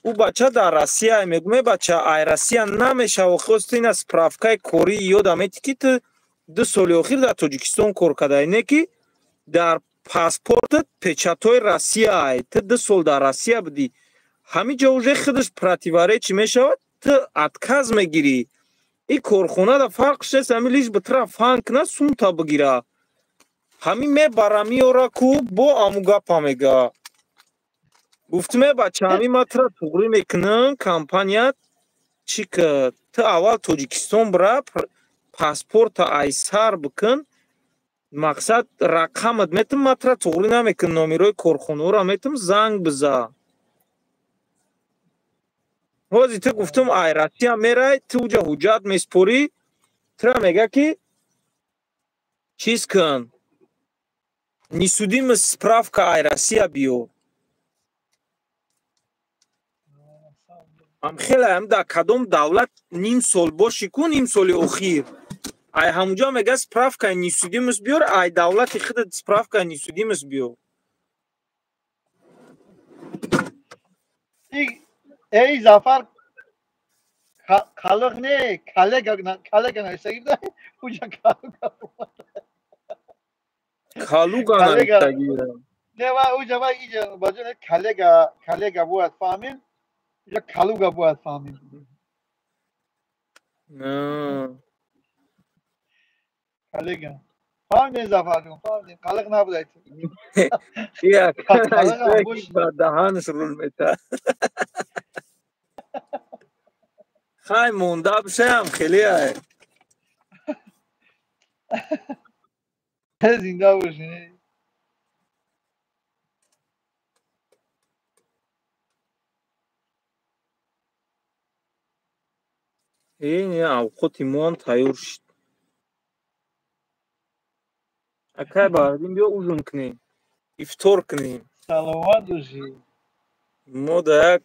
[SPEAKER 1] او بچه در روسیه میگومه بچه ای روسیه نمیشه و خواست این سپرافکای کوری یادم ایتی که تو 2 سال اخیر در تاجیکستان کار کرده اینه که در پاسپورتت печатой Россия تو 2 سال در روسیه بودی همین جا уже خودش противоречие میشود تو отказ میگیری این کارخونه در فرقش است همین لیش به طرف فانک نه سونتا بگیره همین میبره میاره کو با امو گپا میگه گفتم بچه همین ما ترا توغری میکنم کمپانیت چی که تو اول تاجیکستان برا پاسپورت ایسر بکن مقصد رقمت میتم ما ترا توغری نمیکن نامیروی کارخونه را میتم زنگ بزا وازی تو گفتم ای راسیا میرای تو جا حجت میسپوری ترا میگه که چیز کن несудимость справка ай Россия биё ам хеле ам да кадом давлат ним сол боши ку ним соли охир ай ҳамуҷо мега справка несудимость биёр ай давлати худат справка несудимость биё
[SPEAKER 2] ای زفر خالق نه کالگ نشگیده کجا
[SPEAKER 1] калуга
[SPEAKER 2] کالگ
[SPEAKER 1] наместагира
[SPEAKER 2] نه و اوجا و ایجا باجه کالگ باید فهمین یا کالوگا باید فهمین کالگ فهمین زفر جون فهمین کالگ نبوده
[SPEAKER 1] я
[SPEAKER 2] کالگ هم
[SPEAKER 1] айсаки
[SPEAKER 2] باش
[SPEAKER 1] ба даҳанаш рул мета хай монда бишаям хеле ай
[SPEAKER 2] زنده باشین
[SPEAKER 1] ин авқоти моам тайёр шуд акай баъдин биё ужин кунем ифтор кунем
[SPEAKER 2] سلامت باشی
[SPEAKER 1] мо да як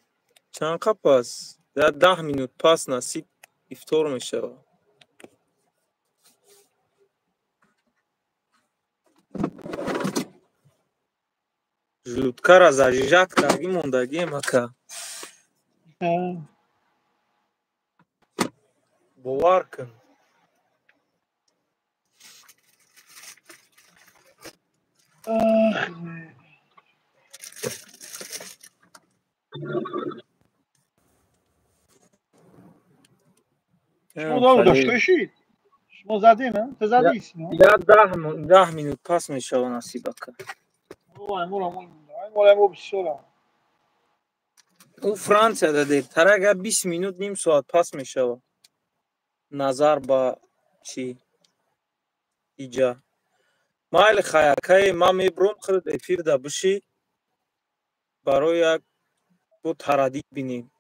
[SPEAKER 1] чанд қап аст да 10 минут пас насиб ифтор мешавад желудкара зажижат кардӣ мондагием ака бовар кун
[SPEAKER 2] شما دارو داشته باشید شما زدین نه؟ تو زدی ایسی نه؟
[SPEAKER 1] я 10 минут пас мешавад насиб ака
[SPEAKER 2] مو بسیارم
[SPEAKER 1] ӯ франсияда дертар агар 20 минут ним соат пас мешавад назар ба чӣ اینجا مایل خیاکای ما میبرم خرد افیر دا بشی برای یک دو تردید بینیم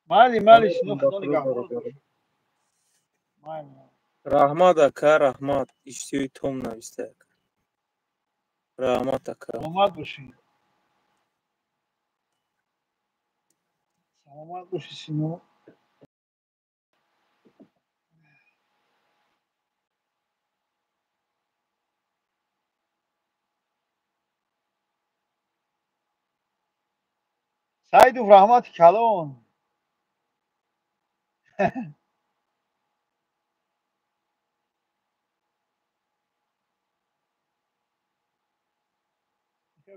[SPEAKER 2] مالی شنو خدا نگهدار باشه.
[SPEAKER 1] رحمت اکا رحمت اشتیوی توم نویسته رحمت اکا
[SPEAKER 2] سلامت باشی. سلامت باشی سینو. سعید و رحمت کلان.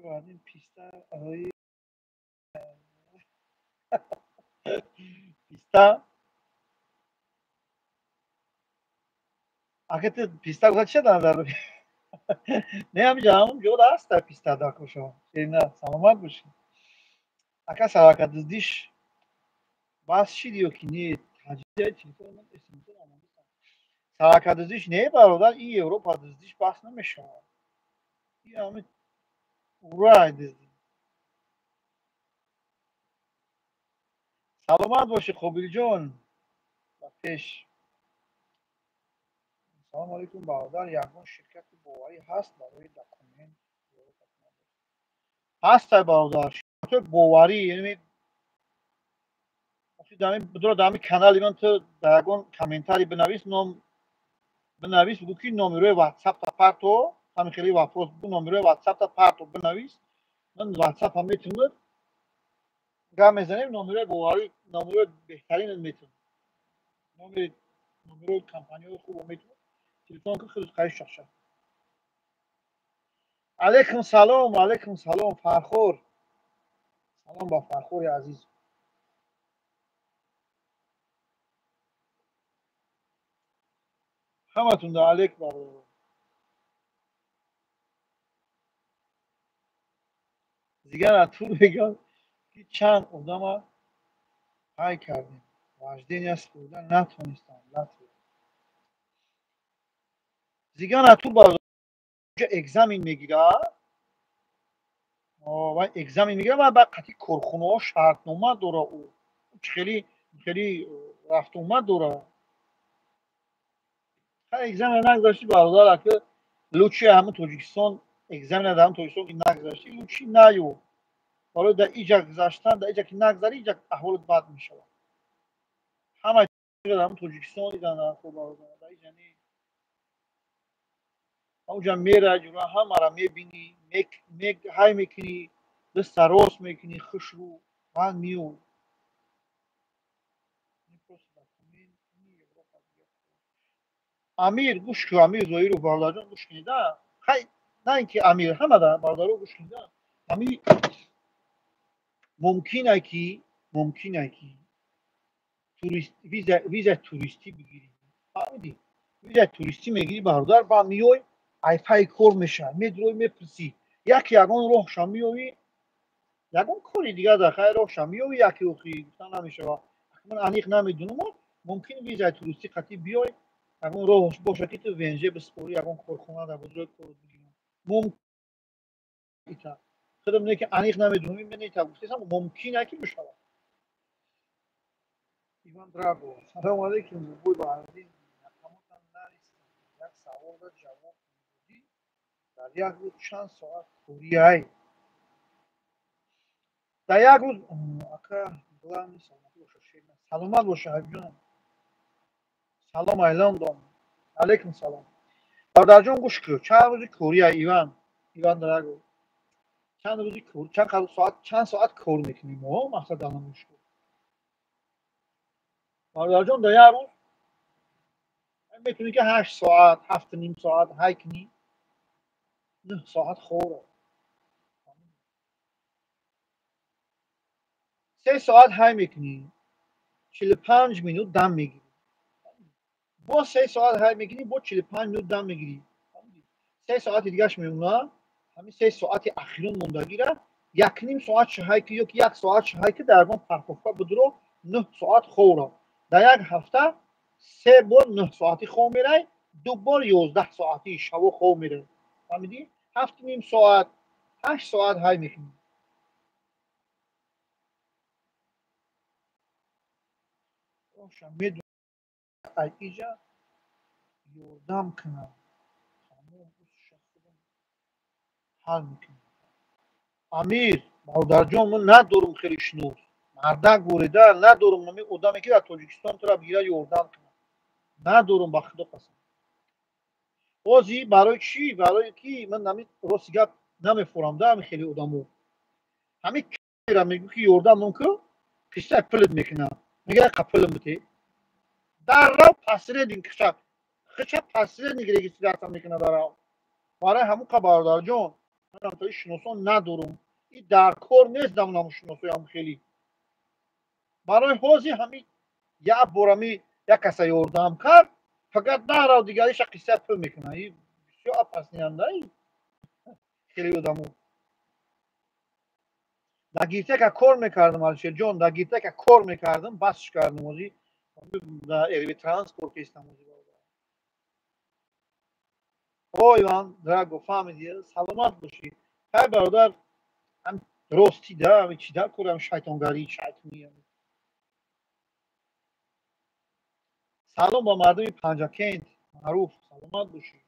[SPEAKER 2] بعد این پیستا آقای پیستا اگه تو پیستا گذاشت چه داره نه همینجا همون جور هست در پیستا داکوشو نه سلامت باشی. اگه سراکت دزدیش باز چی دیو که نیه تجدید تلفن من اسم تو نمونده سراکت دزدیش نه برادر این اروپا دزدیش بحث نمیشه. این همه رای دزدی. سلامت باشی خوبی جون. پیش سلام علیکم برادر. یگان شرکت باوری هست برای داکومنت هست برادر. شرکت باوری یعنی دامی بدون دامی کانال من تو داگون کامنتاری بنویس نام بنویس بگو کی نمره واتساپ تا پارتو همین خیلی واپس بگو نمره واتساپ تا پارتو بنویس من واتساپ هم میتونم گام میزنیم نمره باوری نمره بهترین میتونم نمره کمپانی خوب میتونم تلفن که خیلی خیلی شخصا. علیکم سلام فرخور. سلام با فرخور عزیز. همتون در علیک برادر. دیگر از تو بگم که چند آدم های کردیم واجدین از بودن نتونستم دیگر از تو برادر اگزامین میگیره و اگزامین میگیره و بعد قطعی کارخونه ها شرطنامه داره او خیلی رفت اومد داره. اگزامین نگذاشتی برادر که لوچی همه توجیکستان اگزامین هم توجیکستان که نگذاشتی لوچی نیو حالا در اینجا گذاشتن در اینجا که نگذاری اینجا احوالت بد میشه. همه هم توجیکستان دیدن خوب برادر در اینجا نی اونجا میره جلو همه را میبینی های میکنی دست راست میکنی خوش رو من میو امیر گوش که امیر زایی رو بالا جان گوش کنیده خیلی نه اینکه امیر همه در بالا رو گوش کنیده امیر ممکنه که ویزا توریستی بگیری فهمیدی ویزا توریستی میگیری برادر با میوی ایفای کور میشه میدروی میپرسی یگان راه شمیوی یگان کاری دیگه در خیر راه شمیوی یکی اوخی گفتن نمیشه من انیق نمیدونم ممکن ویزا توریستی قطعی بیای یگان راه باشه که تو ونژه بسپوری یگان کارخونه در بزرگ کار بگیریم ممکن خودم نه که انیق نمیدونم من نمیتونم ممکنه که بشه. ایوان دراگو سلام علیکم بوی با عزیز همتون نریسید یک سوال را جواب میدی در یک روز چند ساعت کوریایی در یک روز اکا بلند سلامت باشه حبیب جان. سلام ایلان دام علیکم سلام برادر جان گوش کن چند روزی کوریایی ایوان دراگو چند روزی کور چند ساعت کار میکنیم ما مقصد الان گوش کن برادر جان در یک روز میتونی که 8 ساعت 7 نیم ساعت های کنی 9 ساعت خوره 3 ساعت های میکنی 45 minut دم میگیری با 3 ساعت های میکنی با 45 minut دم میگیری 3 ساعت دیگهش میمونه همین 3 ساعت اخیرون موندگی را یک نیم ساعت شهایی که یک ساعت شهایی که در من پرکوفا بدرو 9 ساعت خوره در یک هفته 3 بار 9 ساعتی خو میره دوباره 11 ساعتی شب و خواب میره. فهمیدی؟ 7 ساعت 8 ساعت های میکنی. روشن میدونم اینجا یردم کنم تمام حل میکنم. امیر برادر جان من ندارم خیلی شنوز مردک بریده ندارم. من آدمی که در تاجیکستان تو را بگیره یردم کنم ندارم به خدا قسم. بازی برای چی؟ برای کی؟ من نمی راستی گپ نمیفورم ده همین خیلی آدمو همین را میگو که یردم ممکن قصه پلت میکنم میگه قپلم بتی در را پسره دین کشا خچه پسره نگیره که سیدرتا میکنه در را برای همون که برادر جان من تا شناسان ندارم این در کار نیست دم شناسای هم خیلی برای حوزی همین یک بارمی یک کسی یردم کرد فقط در را دیگریش قصه پل میکنه این بسیار پسنینده ای خیلی آدمو در گیرته که کار میکردم الشیر جان در گیرته که کار میکردم بسش کردم اوزی در ایروی ترانسپورت استم اوزی اوی من دراگو فهمیدی سلامت باشی های برادر هم راستی در چی در کنم شیطانگری شیطانی سلام با مردم پنجاکند معروف سلامت باشی.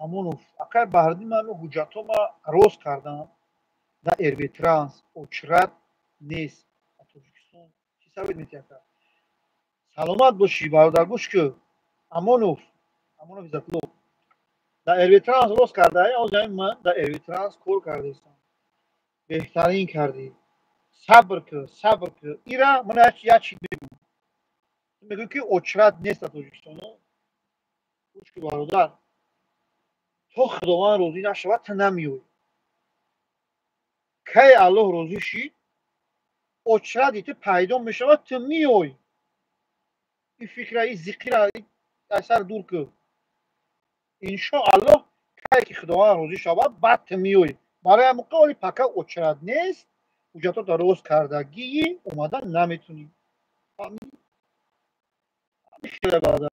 [SPEAKER 2] امونوف اگر بردی من حجتو ما روز کردم در ایروی ترانس اچرت نیست تاجیکستان چی سوید میتیه سلامت باشی برادر گوش که امونوف عزتلو در ایروی ترانس روز کرده ای آزای من در ایروی ترانس کار کرده استم بهترین کردی صبر که ایرا من یک چی میگم که اچرت نیست تاجیکستان گوش که برادر تو خداوند روزی نشود تو نمیوی کی الله روزی شید اچرت تو پیدا میشود تو میوی این فکر این ذکر را در سر دور که انشاءالله کی که خداوند روزی شود بعد تو میوی برای همون قولی پکا اچرت نیست حجتات درست کردگی اومدن نمیتونی فهمیدی؟ خیلی برادر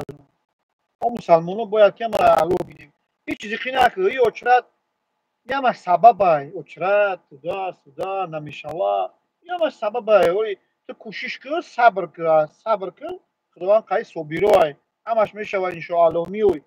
[SPEAKER 2] ما مسلمان ها باید که ما رو بینیم هیچ چیزی خیلی نکنه این اچرت یه سبب های اچرت صدا نمیشوه یه سبب های تو کوشش کن صبر کن خداوند قای صبیرو های همش میشوه انشاءالله میوی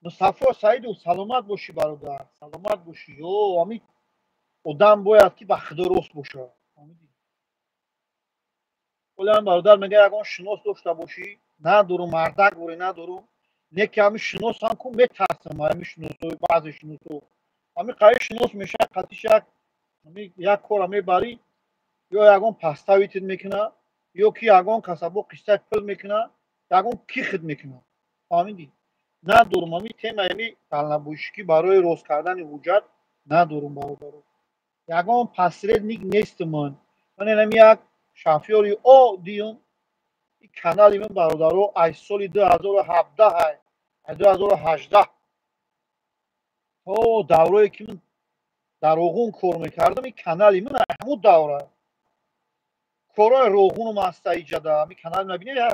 [SPEAKER 2] مصطفی سعید سلامت باشی برادر سلامت باشی یو امید آدم باید که به خدا راست باشه فهمیدی ولی من برادر میگه اگه شناس داشته باشی ندارم مردک بوری ندارم نیکی همین شناس هم کن بترسم همین شناس بعضی شناس همین قای شناس میشه قطیش یک کار میبری یا یگان پستا ویتید میکنه یا کی یگان کسبو قصه پل میکنه یگان کی خد میکنه فهمیدی ندارم همین تیم همین دلنبوشکی برای روز کردن حجت ندارم برادر یگان پسرد نیست من اینم یک شافیوری او دیون این کانالی من برادرو از سال 2017 های 2018 او دوره که من در روغون کار میکردم این کانالی من همون دوره کارای روغون رو مسته ایجاده همین کانال نبینه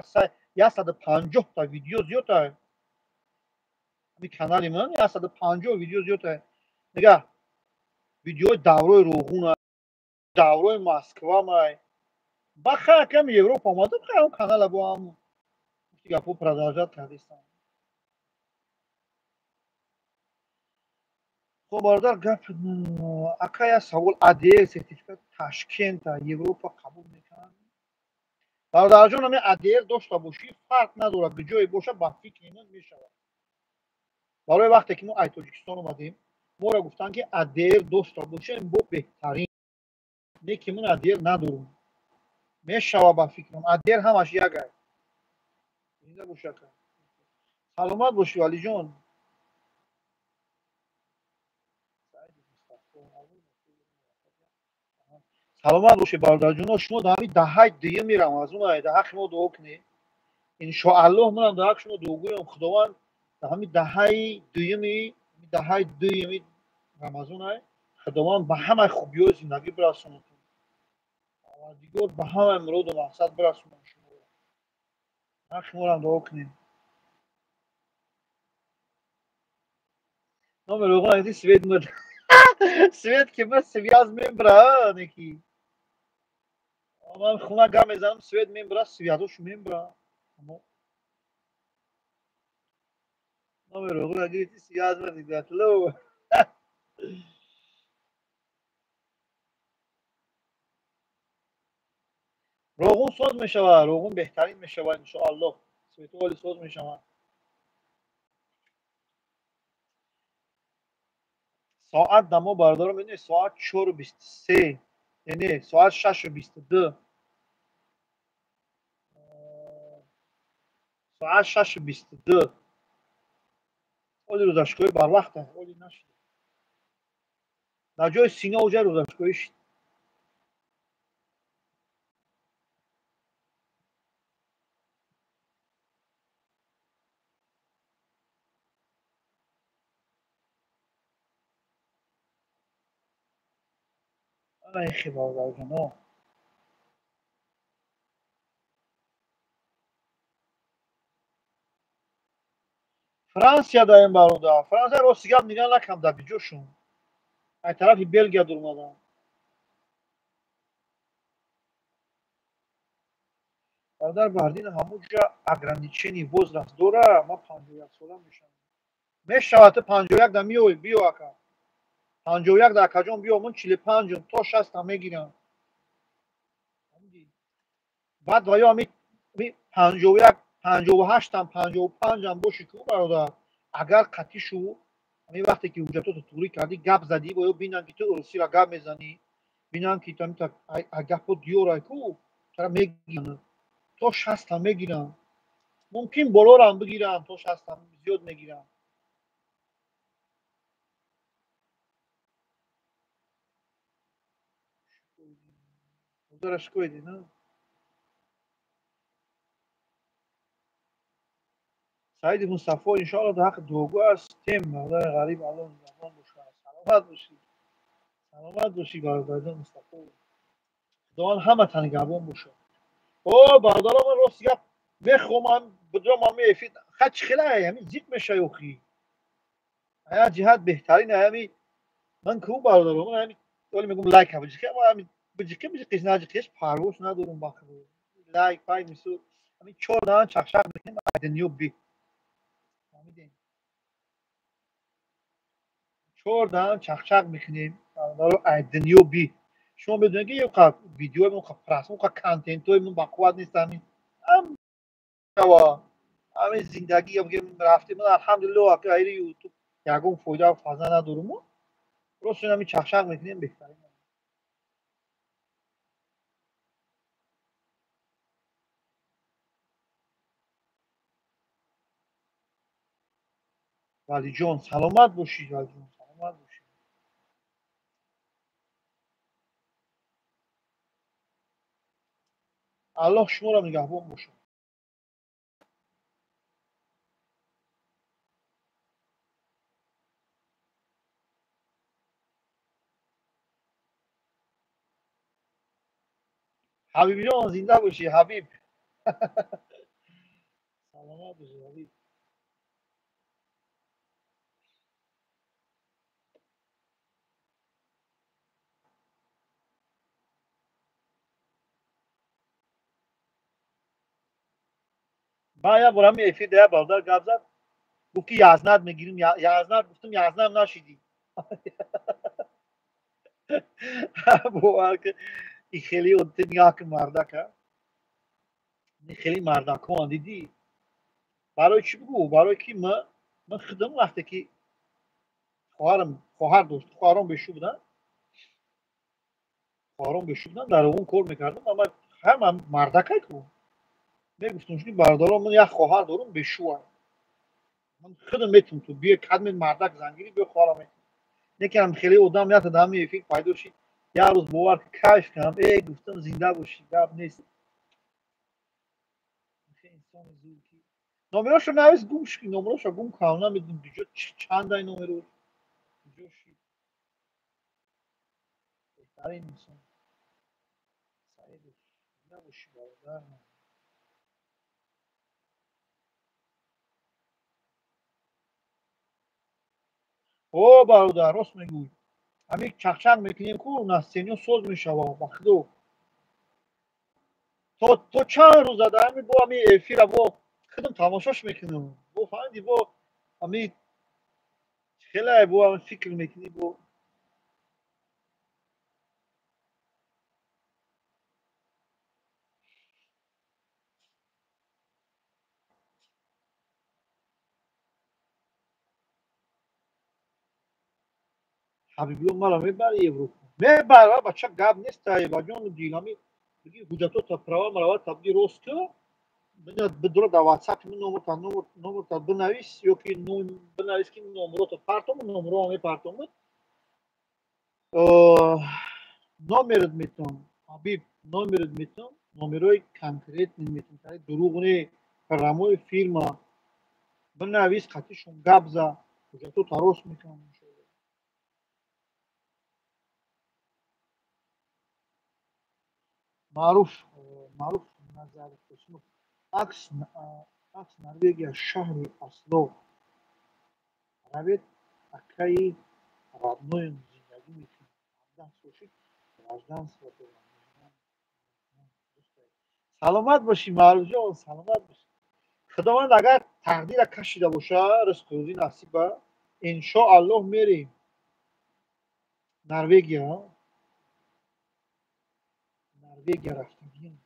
[SPEAKER 2] 150 تا ویدیو زیاد های همین کانالی من 150 ویدیو زیاد های نگه ویدیو دوره روغون های دوره مسکوا های بخیر کم یوروپ آمده بخیر اون کانال با هم گپو پردازت کردیستم خب برادر گپ اکا یا سوال ادیل سرتیفیکات تاشکент یوروپا قبول میکنن برادر جان همین ادیل داشته باشی فرق نداره به جای باشه با فکر من میشود برای وقتی که ما ای تاجیکستان اومدیم ما را گفتن که ادیل داشته باشه با بهترین نه که من ادیل ندارم میشود با فکرم ادیل همش یک اینجا باشه سلامت باشی علی جان саломат бошед бародарҷоно, шумо дар ҳамин даҳаи дуюми рамазон дар ҳаққи мо дуо кунед. иншоаллоҳ манам дар ҳаққи шумо дуогӯям, худованд дар ҳамин даҳаи дуюми рамазон худованд ба ҳамаи хубиҳои зиндагӣ бирасонад. парвардигор ба ҳамаи муроду мақсад бирасонад. шуморо ҳаққи морам дуо кунед. номер оғон эти свет муд свет ки ман связ мебра неки ман хона гам мезанам, свет мебра, связошу мебра. номер оғон эти связ муд гатло роғун соз мешавад, роғун беҳтарин мешавад иншоаллоҳ. светоли соз мешавад. соат дамо бардорам медонед соат 4:23 яъне соат 6:22 соат 6:22 оли рӯзашкоҳӣ барвақт оли нашид. дар ҷои Сино оҷа рӯзашкоҳӣ шид. алайхи бародарҷоно. франсия даем бародар. франсия рости гап нигоҳ накам дар биҷошун. аз тарафи Белгия дурмадам. бародар бардин ҳамуҷа ограничени возраст дора. ман 51 сола мешавам. мешавад ту 51 да миёй биё ака. 51 да акаҷон биё, ман 45 то 60 мегирам. баъд ваё ҳамин 51 58 55 боши ку бародар. агар қатъӣ шу ҳамин вақте ки ҳуҷҷатоту турӣ кардӣ гап задӣ боё бинанд ки ту урусиро гап мезанӣ, бинанд ки гапҳо диёрай ку чара мегиранд. то 60 мегиранд. мумкин болорам бигирам, то 60 зиёд мегирам. гузараш кӯйди на саиди мустафо иншоалло дар ҳаққи дуогӯ ҳастем. бародари ғариб алло нигаҳбон бошад. саломат бошӣ бародарҷон мустафо. худованд ҳаматан нигаҳбон бошад. о бародарам ман рости гап мехоҳам бидорам ҳамин эфир хачи хела ҳамин зиқ мешавӣ охӣ. як ҷиҳат беҳтарин ҳамин ман ку бародарам ман ҳамин оли мегӯм лайка биҷиқи ҳамин биҷиқиш наҷиқиш парвош надорум бахро. лайк пай мисол ҳамин 4 даҳан чақчақ мекунем айдиниё би. фаҳмидем? 4 даҳан чақчақ мекунем барои айдиниё би. шумо медонед ки ёқа видеои прасмо контентҳои бақувват нест ҳамин ҳамин зиндагӣ рафтем. ман алҳамдулиллоҳ ака айри ютуб ягон фоида фаза надорум. просто ҳамин чақчақ мекунем беҳтарин. валиҷон саломат бошед. валиҷон саломат бошед. аллоҳ шуморо нигаҳбон бошад. ҳабибҷон зинда бошӣ ҳабиб. саломат бошед ҳабиб. ба як бор ҳамин эфир дая бародар гап зад. гуфт ки язнат мегирим. язнат гуфтам язнам нашидӣ. бовар кун ин хеле нигоҳ кун мардака. ин хеле мардакон дидӣ. барои чӣ бигӯ? барое ки ман худам вақте ки хоҳар дошт, хоҳарон бешу буданд, дар оғун кор мекардам. ҳама мардакай ку. мегуфтам чунки бародарон ман як хоҳар дорам бешӯа. ман худам метавонам ту биё кадми мардак зангирӣ биё хоҳарам метавонам. Лекин хеле одам як дар ҳамин эфир пайдо шид. یک روز باور کشف کردم گفتم زنده باشی گپ نیست انسان زور کی نمره‌شو نویس گوش کی نمره‌شو گم کنم نمیدونم دیگه چند تا نمره جوشی بهترین انسان سعید نباشی برادر من او برادر راست میگوی همین چخچق میکنیم کو نستینیو سوز میشوه بخدو تو چند روز در همین با همین افیر با خودم تماشاش میکنم با فهمیدی با همین خیلی با همین فکر میکنی با حبیبی مرا میبری اروپا میبره بچه گپ نیست با جان دیلامی بگی حجتو تا پروا مرا تبدی روست که بدون در واتساپ نمبر تا بنویس یا که بنویس که نمبر تو پارتوم نمبر همه پارتوم номерот метавон ҳабиб номерот метавон номерои конкретни метавон дурӯғ не рамои фирма бинавис қатъишон гап зад ҳуҷҷатҳо тарос мекунам маъруф назари қосимов акс норвегия шаҳри осло равед акаи родноим зиндагӣ мекунад 17 сол шуд гражданство дорам саломат бошӣ маъруфҷон саломат бошӣ худованд агар тақдира кашида боша ризқрӯзӣ насиба иншоаллоҳ мерем норвегия рафтагием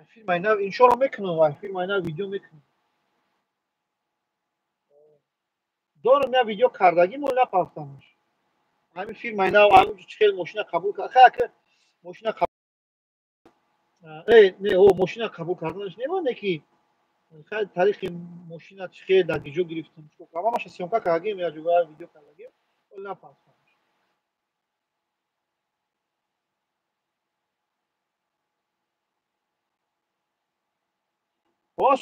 [SPEAKER 2] ай фирмаи нав иншоаллоҳ мекунам ай фирмаи нав видео мекунам дорам я видео кардагимо напафтамаш ҳамин фирмаи нав ҳамин чӣ хел мошина қабул кард мошина мошина қабул карданаш немонде ки хай тариқи мошина чӣ хел дар диҷо гирифтам ҳамаша сёмка кардагим я ҷоя видео кардагим напафтам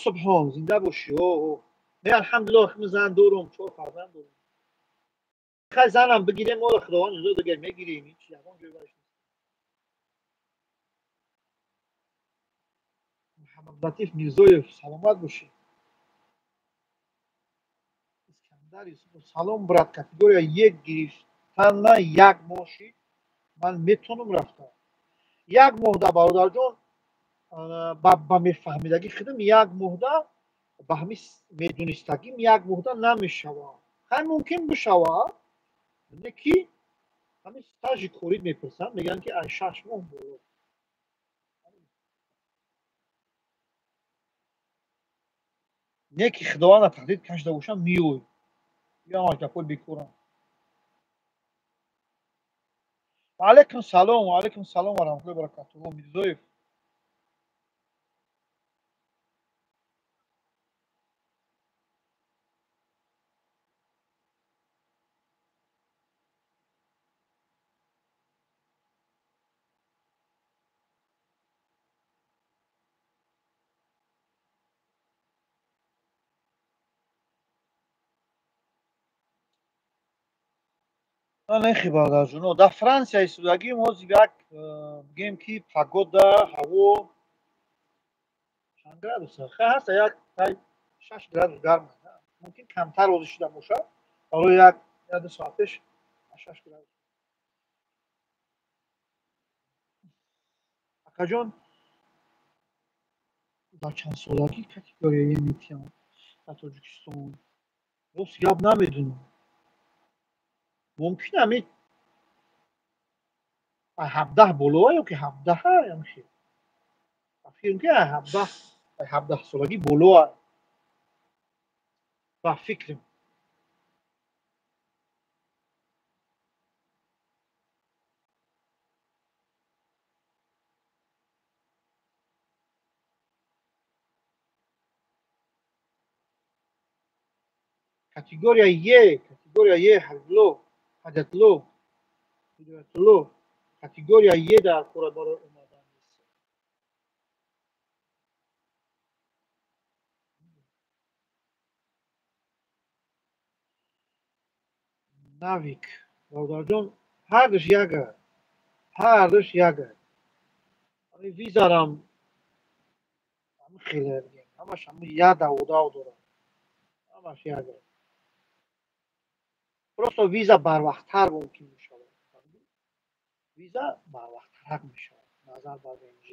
[SPEAKER 2] субҳон зинда бошӣ мен алҳамдулиллоҳ ҳамин зан дорам 4 фарзанд дорам хай занам бигирем моро худованд иҷоза дигар мегирем ҳеҷ ягон ҷой бараш муҳаммадлатиф мирзоев саломат бошӣ искандар юсупов салом брат категория 1 гирифтана як моҳ шид ман метавонам рафта як моҳда бародарҷон ба мефаҳмидагӣ худам як моҳда ба ҳамин медонистагим як моҳда намешавад хай мумкин бишавад не ки ҳамин стажи корӣ мепурсанд мегӯянд ки ай 6 моҳ боло не ки худованда таҳдид кашида бошам меой ҳамаш гапҳои бекорам алайкум салом ва раҳматуллоҳи ва баракатуҳу мирзоев нехи бародарҷоно дар франсия истодагим ҳозир як бигем ки погода ҳаво чанд градус ҳаста як 6 градус гарм мумкин камтар ҳозир шуда бошад барои як ду соат пеш 6 градус акаҷон дар чандсолагӣ категорияи метиҳам дар тоҷикистон рост гап намедонам мумкин ҳамин 17 болоа ё ки 17 ямши фикр ки 17 солагӣ болоа ба фикрам категория Е ҳаҷатлӯ ҳиҷратлӯ категория Е дар курадора омадан навик бародарҷон ҳардуш як аст визарам хеле ҳамаш ядав дорад ҳамаш як аст просто виза барвақттар мумкин мешавад виза барвақттарак мешавад назар ба ВНЖ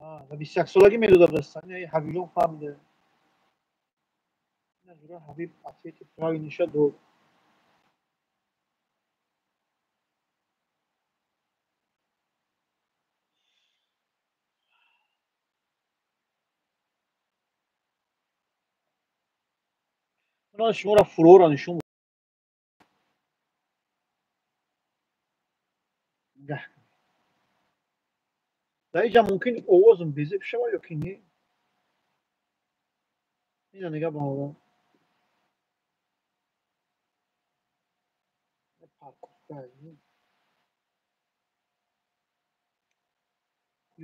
[SPEAKER 2] дар 21 солагӣ медодад растани ҳабибон фаҳмида инажура ҳабиб ответи правильно ниша дод ман шуморо фурора нишон дар инҷа мумкин овозам безе бишавад ё ки не ина нигаҳ бародар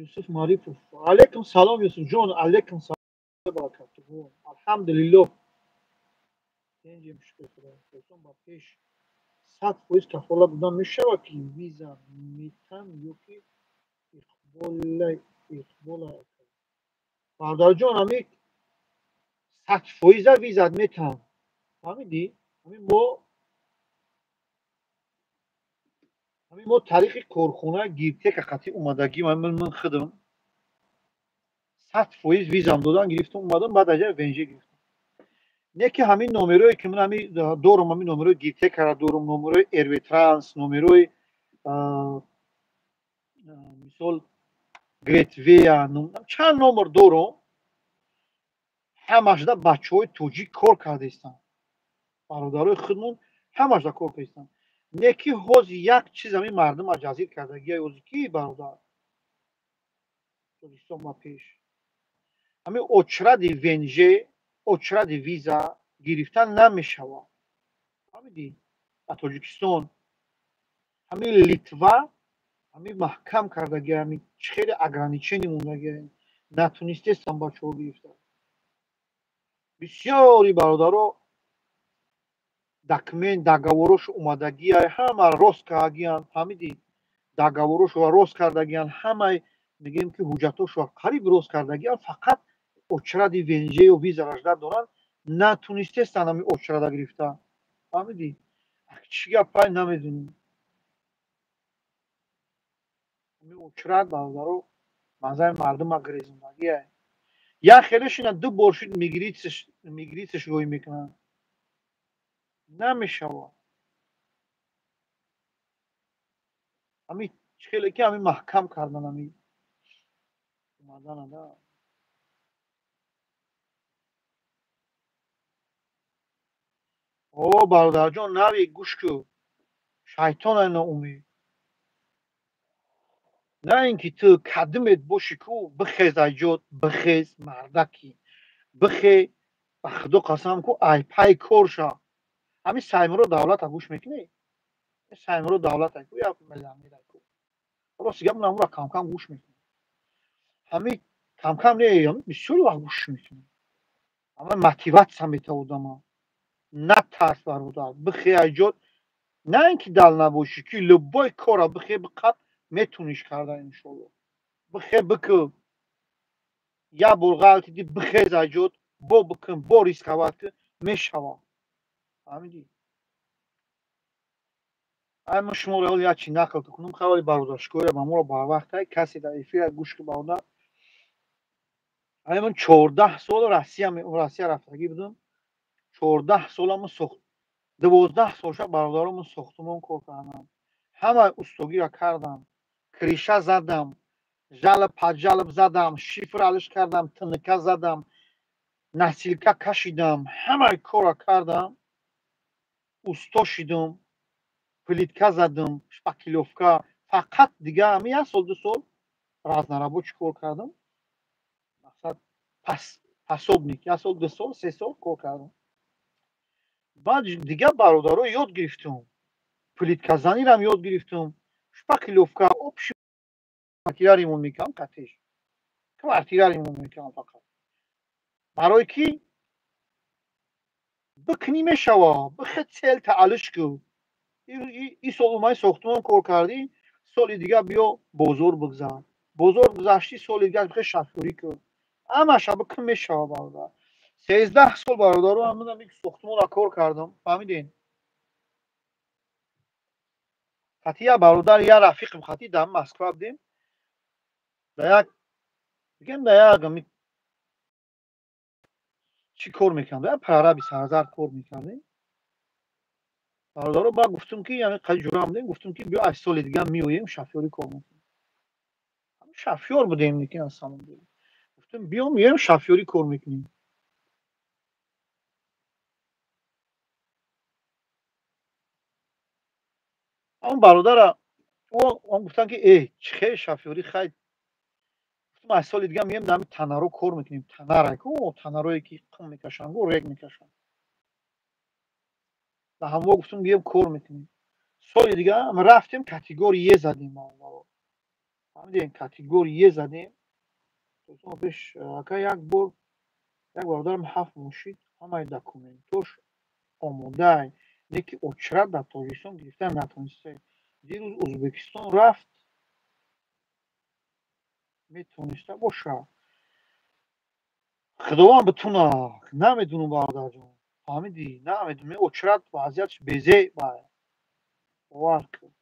[SPEAKER 2] юсуф марипов алайкум салом юсуфҷон алайкум салом баракатуҳ алҳамдулиллоҳ пенҷем шукр худо эҳсон ба пеш 100% кафолат додан мешавад ки виза метан ё ки иқбола бародарҷон ҳамин 100% визат метан фаҳмидӣ ҳамин мо тариқи корхонаи гиртека қатъи омадагӣ ман худам 100% визам додан гирифтам омадам баъд аз як ВНЖ гирифтам не ки ҳамин номерое ки ман ҳамин дорам ҳамин номерои гиртекаро дорам номерои эрветранс номерои мисол гретвея чанд номер дорам ҳамашда бачаҳои тоҷик кор кардаистанд бародарои худмон ҳамашда кор кардаистанд не ки ҳози як чиз ҳамин мардума ҷазир кардагия ҳози ки бародар солистон ба пеш ҳамин очради ВНЖ очради виза гирифтан намешавад фаҳмидӣ ба Тоҷикистон ҳамин Литва ҳамин маҳкам кардагия ҳамин хеле ограничение мондагия натонистестанд бачаҳо гирифта бисёри бародаро документ договорошу омадагия ҳама рост кардагиянд фаҳмидӣ договорошро рост кардагиянд ҳамаи мегӯем ки ҳуҷҷатошро қариб рост кардагиянд фақат очради ВНЖ ё визаро доранд натонистестанд ҳамин очрада гирифта фаҳмидӣ чӣ гапай намедонам ҳамин очрад бародаро мазаи мардума гирезондагия як хелешина ду бор шуд мигритсияш рӯй мекунанд намешавад ҳамин хеле ки ҳамин маҳкам кардан ҳамин омаданада о бародарҷон нави гӯш кӯ шайтонай ноумед на ин ки ту кадумет бошӣ ку бихез айҷод бихез мардакӣ бихе ба худо қасам ку айпай кор шав ҳамин саймуро давлата гӯш мекунӣ саймуро давлата ку як миллионера ку рости гап ман ҳамонро камкам гӯш мекунам ҳамин камкам не бисёр вақт гӯш мекунам ҳама мотиватсия мета одама натарс бародар бихе айҷод на ин ки дал набошӣ ки любой кора бихе биқаб метониш кардан иншоалло бихе бикӯ як бор ғалати ди бихез айҷод бо бикун бо рисковат кун мешавад фаҳмидӣ ай ман шуморо ҳоли як чи нақл кунам хавали бародар шукоя ба моро барвақт касе дар эфира гӯш ку бародар ай ман 14 сол Россия рафтагӣ будам 14 сола ман 12 солша бародаро ман сохтмон кор кардам ҳамаи устогиро кардам криша задам jalb pajalb задам, шифралиш кардам, тнк задам, насилка кашидам, ҳамаи корро кардам, усто шидам, плитка задам, шпаклевка. Фақат дига ҳамин 1 сол 2 сол разнарабо чӣ кор кардам? Мақсад пасобник 1 сол 2 сол 3 сол кор кардам. баъд дига бародаро ёд гирифтам. Плитказанирам ёд гирифтам. Шпаклевка, общий квартира ремонт мекардам, коттедж. Квартира ремонт мекардам фақат. барое ки бикунӣ мешава, бихел таълиш кун. این سال اومدی ساختمان کار کردی، سال دیگه بیا بازار بگذار. بازار گذشتی سال دیگه بخوای شفیاری کن. همه شب کم میشه برادر. 13 سال برادرو همون یک ساختمان کار کردم. فهمیدین؟ خاطی یا برادر یا رفیقم خاطی دم مسکو بودیم. در یک میگم در یک چی کار میکنم؟ در پراربی سرزر کار میکردیم. برادرو با گفتم که یعنی قضیه جورا بودیم، گفتم که بیا 8 سال دیگه میایم شفیاری کار میکنیم. شفیار بودیم میکنیم اصلا. گفتم بیام میایم شفیاری کار میکنیم. اون برادر اون گفتن که ای چه شفیاری خیلی. گفتم 8 سال دیگه میایم دم تنارو کار میکنیم. تنر کو تنروی که قم میکشن و رگ میکشن. و همون گفتم بیام کار میکنیم. سال دیگه ما رفتیم کاتگوری زدیم. فهمیدین کاتگوری زدیم. تو پیش که یک بار یک برادرم 7 مشید همه دکومنتوش آماده یکی اوچرا در تاجیکستان گرفتن نتونسته. دیروز ازبکستان رفت میتونسته باشه. خداوند بتونه. نمیدونم برادر جون. فهمیدی؟ نمیدونم اوچرا وضعیتش بزه باور کن.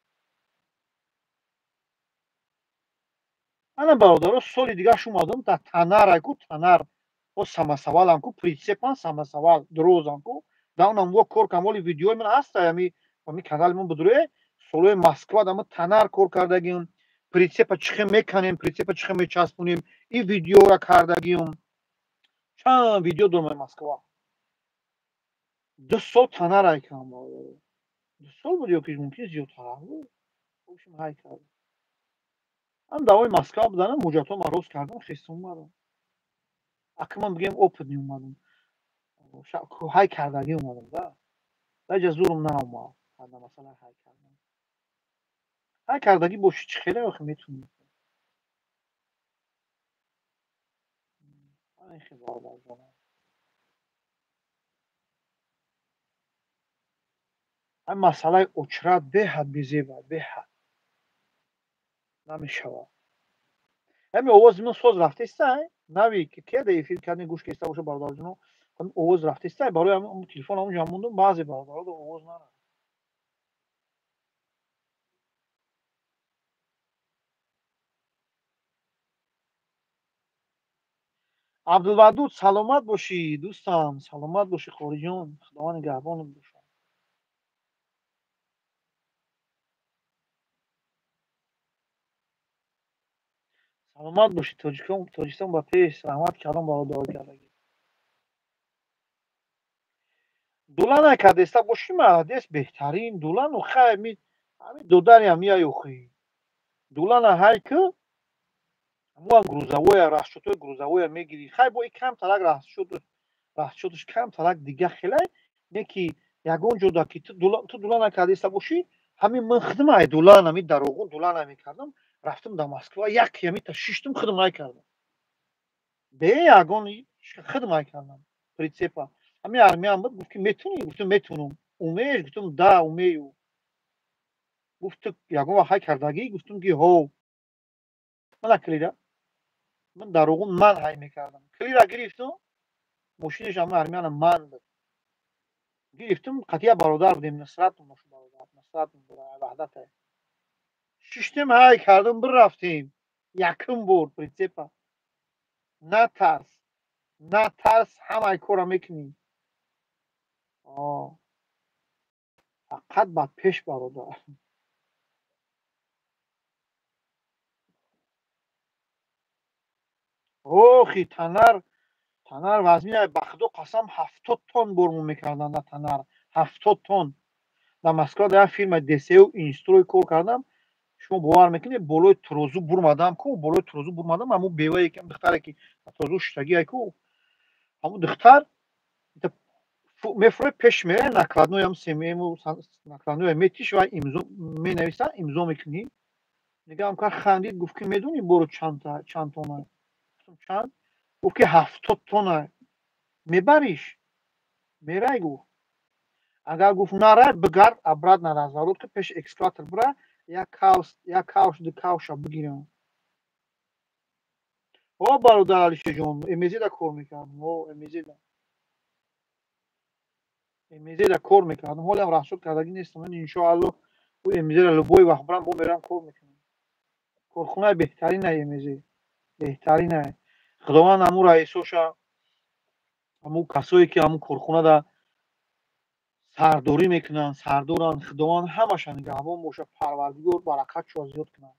[SPEAKER 2] انا برادر سال دیگه اومدم در تنر کو تنر او самосвалам ку прицепан самосвал дрозам ку да онам во кор камоли видеои ман ҳаста ями канали ман будуре солои Москва да ма танар кор кардагим прицепа чихе меканем прицепа чихе мечаспонем и видеора кардагим чанд видео дорам Москва 2 сол танар айкам 2 сол буд ё ки мумкин зиёдтар буд ошим ҳай кардам ам давои Москва буданам ҳуҷҷатҳоам рост кардам хестам омадам акман бигем опыт меомадам ҳай кардагӣ омадам да даҷа зурм наомад ҳада масъала ҳай кардагӣ боши чӣ хеле охи метунӣ ҳамин хел бародар ҷонам ҳамин масъалаи очрат беҳад безеба беҳад намешавад ҳамин овози ман соз рафтаистай нави ки кеда эфир кардем гӯш кеста боша бародарҷоно ҳамин овоз рафтаистай барои ҳамин телефон ҳамунҷо мондам баъзе бародаро овоз нарафт абдулвадуд саломат бошӣ дӯстам саломат бошӣ хориҷон худованд нигаҳбонат бошад саломат бошӣ тоҷикистон ба пеш раҳмат кардам бародари кардагӣ дулана кардеста бошӣ молодец беҳтарин дулану хай ҳамин додариам мияй охӣ дулана ҳай ки ҳамуам грузовое расчётҳои грузовое мегирӣ хай бо и камтарак расчёташ камтарак дига хеле не ки ягон ҷода ки ту дулана кардеста бошӣ ҳамин ман хидмаи дулана ми дароғун дулана мекардам рафтам дар Москва яке ҳамита шиштум хидмат кардам бе ягон хидмат кардам прицепа ҳамин армияам буд гуфт ки метунӣ гуфтам метунам умеешь гуфтам да умею гуфт ту ягон вақт ҳай кардагӣ гуфтам ки ҳо мана клира ман дароғун ман ҳай мекардам клира гирифтам мошинаш ҳамин армияна ман буд гирифтам қатъия бародар будем нусратум бошу бародар нусратум ваҳдате шиштум ҳай кардам бирафтем якум бор прицепа натарс ҳамаи корро мекунем фақат ба пеш бародар охи танар вазни ба худо қасам 70 тонн бурмун мекардам да танар 70 тонн да Москва да фирма ДСУ инстрой кор кардам шумо бовар мекунед болои трозу бурмадам ку болои трозу бурмадам аму бева якам духтаре ки трозу штагиай ку аму духтар мефуре пеш мере накладноям семиему накладноя метиш ва имзо менависа имзо мекунӣ мегам кар хандид гуфт ки медонӣ бору чанд тонна чанд гуфт ки 70 тонна мебариш мерай гуфт агар гуфт нарай бигард обратно разворот ки пеш экскаватор бура як кавш ду кавша бигирам о бародар алишаҷон эмезида кор мекардам о эмезида кор мекардам ҳолиам расход кардагӣ нестам иншоалло ӯ эмезида любой вақт бурам бо мерам кор мекунам корхонаи беҳтаринаи эмези беҳтаринаи худованд аму раисоша аму касое ки аму корхонада сардорӣ мекунанд сардоранд худованд ҳамаша нигаҳбон боша парвардигор баракатшо зиёд кунад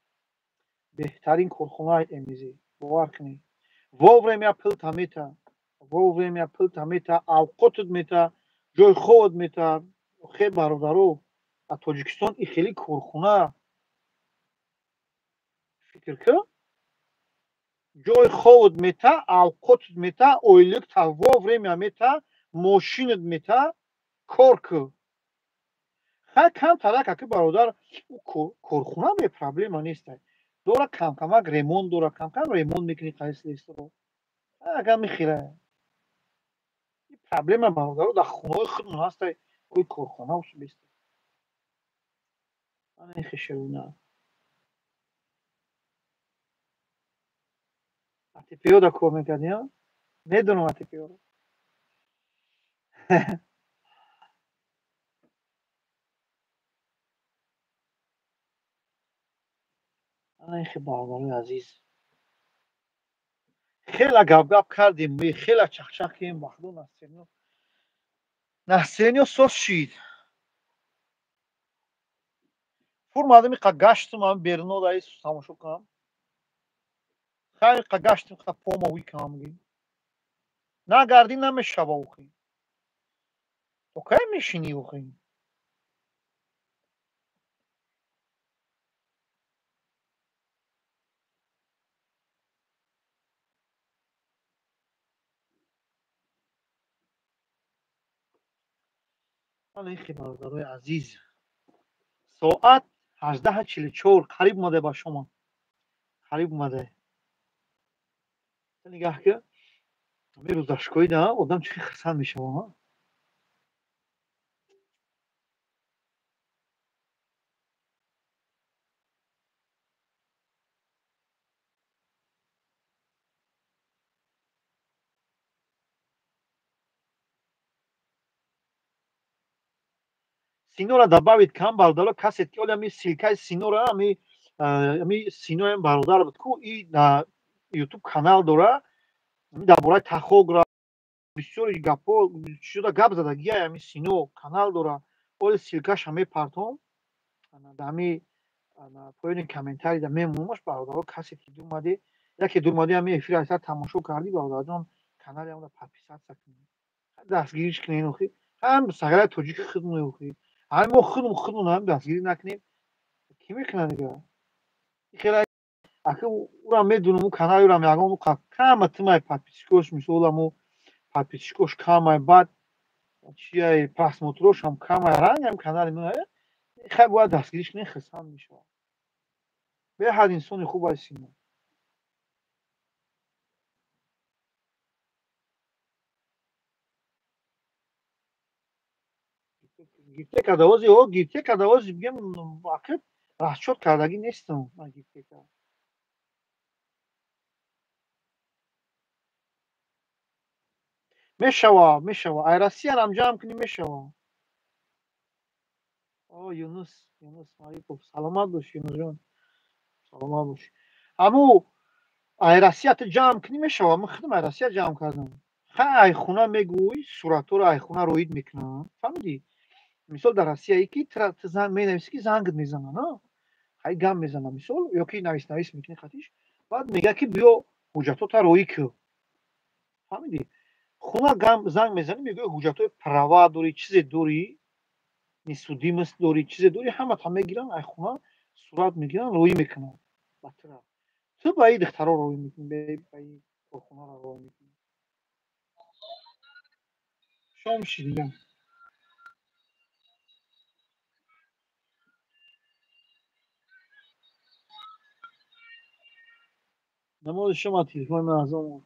[SPEAKER 2] беҳтарин корхонаи эмези бовар кунед вовремя пилта мета авқотут мета ҷои хобот мета хе бародаро ба Тоҷикистон и хеле корхона фикр кун ҷои хобот мета авқотут мета ойлукта вовремя мета мошинут мета кор кун ха камтарака ки бародар корхона бе проблема нестай дора камкамак ремонт дора камкам ремонт мекунӣ қайслесро агар мехира проблема бародаро дар хонаҳои худмон ҳастай кои корхона беста ани хешавина атипиёда кор мекардӣ медонам атипиёда ани хе бародарои азиз хела гап кардем хела чахчах кардем вақто настроение соз шид фурмадам иқа гаштам ам бернода тамошо кунам хайр иқа гаштам иқа пома викам нагардӣ намешава охи то кай мешинӣ охи ани хе бародарои азиз соат 18:44 қариб омаде ба шома қариб омаде нигаҳ кун ҳамин рӯздашкоида одам чӣ хирсанд мешава синора добавит кам бародаро касе ки оли ами силкаи синора ами синоям бародар буд ку и на ютуб канал дора ами дар бораи тахограф бисёри гапҳо шуда гап задагия ами сино канал дора оли силкаша мепартом ами поёни комментария мемонаш бародаро касе ки думаде яке думаде ами эфира сар тамошо кардӣ бародарҷон каналиамда подписатсия кунед дастгириш кунед охи ҳам сагараи тоҷики худмон охи ҳами мо худмон ҳам дастгирӣ накунем кӣ мекунад дига хела ака ура медунам у канали урам ягон кама тимай подписчикош мисоламу подписчикош камай баъд чияй просмотрошам камай рангам канали мена хай бояд дастгириш кунем хисанд мешавад беҳад инсони хуб ҳастӣ гиртека давози бигем ақиб расчёт кардагӣ нестам ман гиртека мешава айросиянам ҷамъ кунӣ мешава о юнус марипов саломат бош юнусҷон саломат бош ҳаму айросияту ҷамъ кунӣ мешава ман худам айросия ҷамъ кардам хай айхона мегӯй суратҳоро айхона роид мекунам фаҳмидӣ мисол дар россияе ки менависӣ ки зангт мезанад хай гам мезанад мисол ё ки навис мекунӣ хатиш баъд мегӯяд ки биё ҳуҷҷатота роӣ кӯ фаҳмидӣ хуна занг мезанӣ мегӯяд ҳуҷҷатҳои права дорӣ чизе дорӣ нисудимис дорӣ чизе дорӣ ҳамата мегиранд ай хуна сурат мегиранд роӣ мекунанд батра ту ба и духтаро роӣ мекунӣ ба и корхонаро роӣ мекунӣ шом шӣ дигар намози шома телефони ман аз он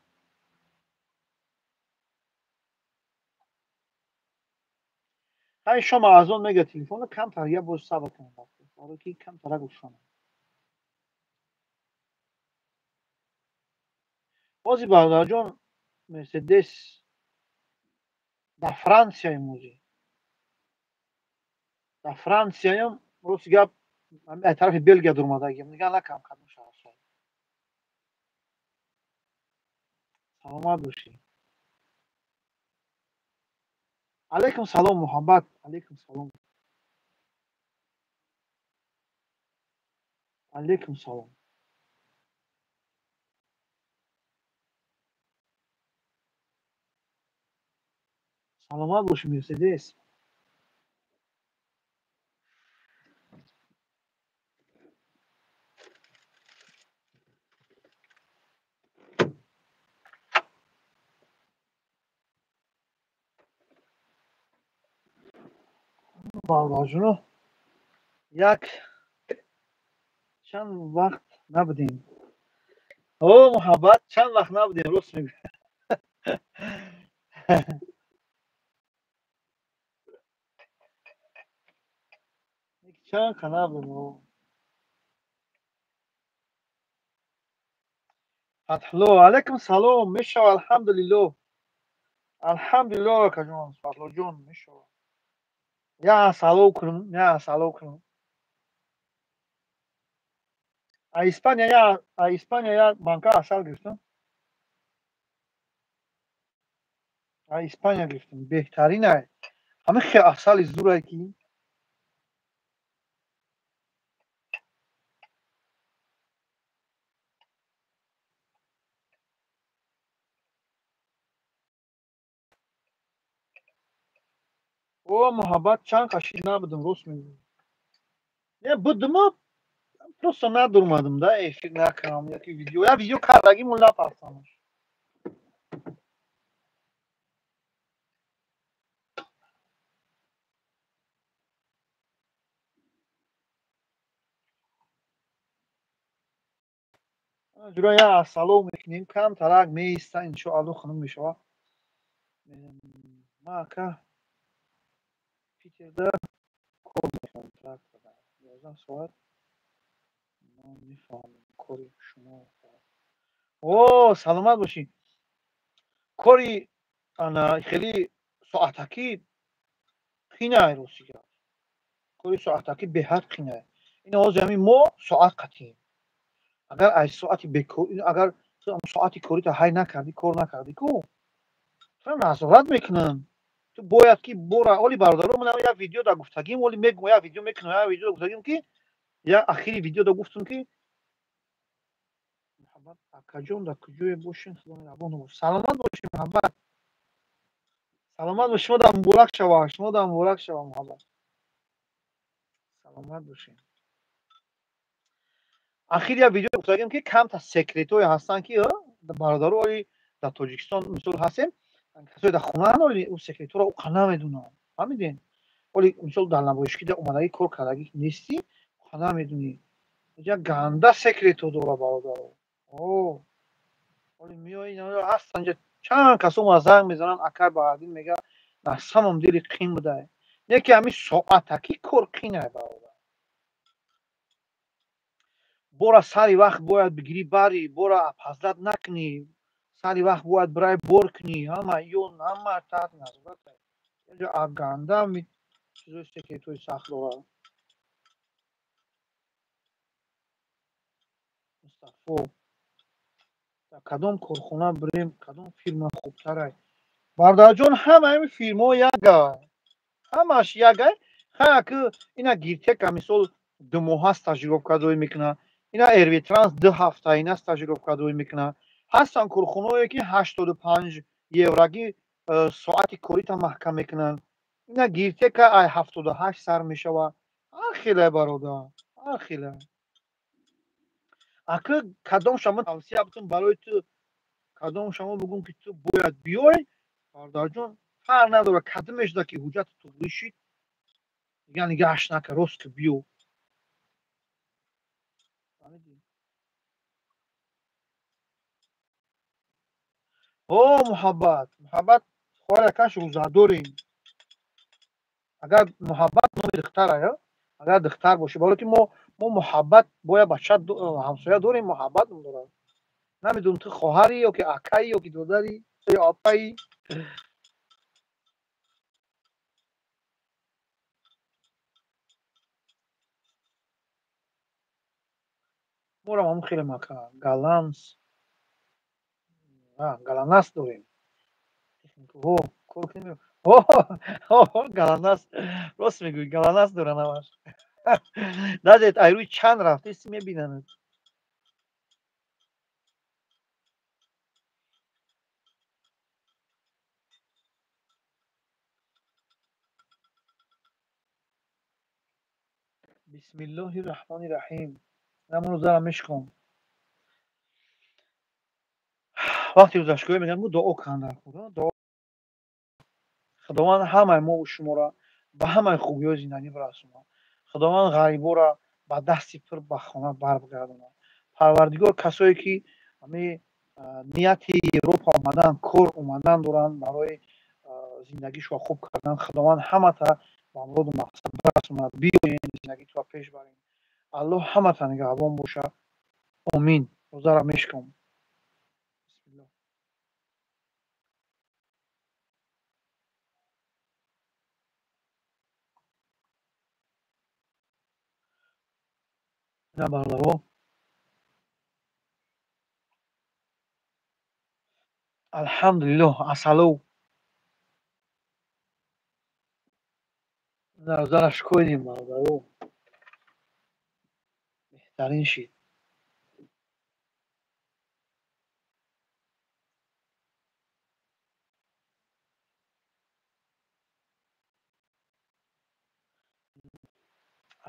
[SPEAKER 2] ҳай шома аз он мегӯяд телефона камтар як боз сабр кунед баро ки камтара гӯшонам бози бародарҷон мерседес дар франсияем ӯзи дар франсияем рости гап аз тарафи белгия дурмадагиам нигоҳ накардам кадом шаҳр шаҳр саломат бошӣ алайкум салом муҳаббат алайкум салом алайкум салом саломат бошӣ мерседес бародарҷоно як чанд вақт набудем о муҳаббат чанд вақт набудем рост мегӯӣ чанд қа набудем фатҳулло алайкум салом мешава алҳамдулилло алҳамдулилло акаҷон фатлоҷон мешава я салом кунам я салом кунам аз Испания як банка асал гирифтам аз Испания гирифтам беҳтаринае ҳама хеле асали зурае ки о муҳаббат чанд қашид набудам рост мегӯӣ не будумо просто надурмадам да эфир накардам яки видео як видео кардагиму напафтамаш ҷура як салом мекунем камтарак меиста иншоалло хунук мешавад ман ака питерда кор мекунам тракторда 11 соат ман мефаҳмам кори шумо о саломат бошӣ кори хеле соатакӣ қинае рости гап кори соатакӣ беҳад қинае ин ҳозир ҳамин мо соат қатием агар аз соати бекори агар соати корита ҳай накардӣ кор накардику туро назорат мекунанд ту бояд ки бора оли бародаро ман як видео дар гуфтагим оли мегӯям як видео мекунам як видео дар гуфтагим ки як ахири видео дар гуфтам ки муҳаббат акаҷон дар куҷое бошем худо нигаҳбон бошад саломат бошед муҳаббат саломат бошед шумо дар муборак шавад шумо дар муборак шавад муҳаббат саломат бошед ахир як видео гуфтагим ки камта секретҳое ҳастанд ки бародаро оли дар тоҷикистон мисол ҳастем касое дар хонаанд оли ӯ секретҳоро уқа намедунанд фаҳмидем оли мисол дар намоишгӣ умадагӣ кор кардагӣ нестӣ уқа намедунӣ як ганда секретҳо дорад бародаро оли меоӣ ҳастанд инҷа чанд касо ман занг мезананд акай баъдин мегӯяд дар самом дили қин будае не ки ҳамин соатакӣ кор қинае бародар бора сари вақт бояд бигирӣ барӣ бора апҳаздат накунӣ сари вақт бояд бирай бор кунӣ ҳама ё ҳама таҳти назорат инҷо аганда чизои секретҳои сахт дорад мустафо дар кадом корхона бирем кадом фирма хубтарай бародарҷон ҳама ҳамин фирмаҳо якай ҳамаш якай ҳая ки ина гиртека мисол 2 моҳа стажировка дорӣ мекунад ина эрвитранс 2 ҳафтаина стажировка дорӣ мекунад ҳастанд корхонаое ки 85 евроги соати корита маҳкам мекунанд. ина гиртека ай 78 сар мешавад. ҳархеле бародар, ҳархеле. ака кадом шама тавсия бикун барои ту, кадом шама бигӯм ки ту бояд биёй, бародарҷон, фарқ надорад кадомеш да ки ҳуҷҷати ту рӯшид, яъне гашт накар, рост ки биё. о муҳаббат, муҳаббат хоҳар якаш рӯза дорем. агар муҳаббат номи духтара, агар духтар бошад, вале ки мо муҳаббат бояд бача ҳамсоя дорем, муҳаббат дорад. намедонам ту хоҳарӣ ё ки акаи ё ки додарӣ ё опаи. морам ҳамн хеле мака галанс, галанас дорем. Галанас, рост мегӯӣ, галанас дорад ҳамаш. дадет ай рӯи чанд рафт ҳисси мебинанад. бисмиллоҳи раҳмони раҳим. намоно зарам мешком. вақти рӯзашкоӣ мегӯям дуо кунанд дар худо. худованд ҳамаи мову шуморо ба ҳамаи хубиҳои зиндагӣ барасонад. худованд ғариборо ба дасти пур ба хона баргардонад. парвардигор касое ки нияти европа омадан, кор омадан доранд барои зиндагишро хуб кардан, худованд ҳамата ба муроду мақсад барасонад. биёед зиндагитро пеш баред. аллоҳ ҳамата нигаҳбон бошад. омин. рӯзаро мешком. ина бародаро, алҳамдулиллоҳ, асалов. ина рӯзаро шукоидем бародаро. беҳтарин шид.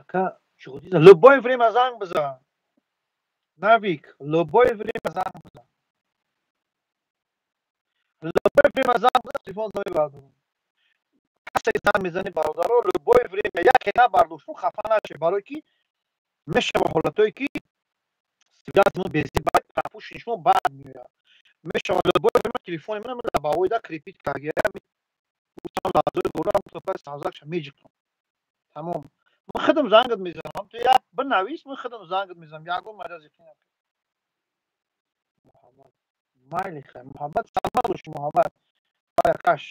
[SPEAKER 2] ака ҷодида любое время занг бизан. навик, любое время занг бизан. любое время занг бизан, телефон намебардорам. касе занг мезани бародаро, любое время, яке набардошт, хафа нашед, барое ки мешава ҳолатое ки связь безибат, пушни шумо бад меояд. мешава любое время телефони ман ба воида крепит кард. гуфтам лаҳзаи дорам топаи савзакша меҷиқам. тамом. ман худам зангат мезанам. ту як бинавис, ман худам зангат мезанам. ягон маҷоз иқӣ накун. муҳаббат. майли хай. муҳаббат саломат бошӣ, муҳаббат. якаш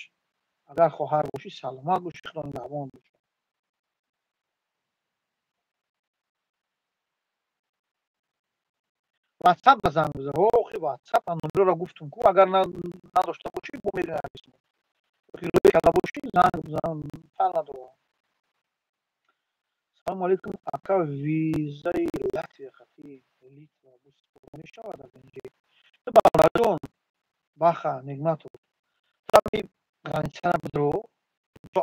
[SPEAKER 2] агар хоҳар бошӣ, саломат бошӣ, худо нигаҳбон бошад. ватсап ба занг бизан. охи ватсап номероро гуфтум ку, агар надошта бошӣ бо менависм. рӯи карда бошӣ занг бизан, фарқ надорад. салому алейкум ака, визаи латвия хати литва бусурда мешавад аз инҷо? бародарҷон, баха нигматов, тами границара бидро,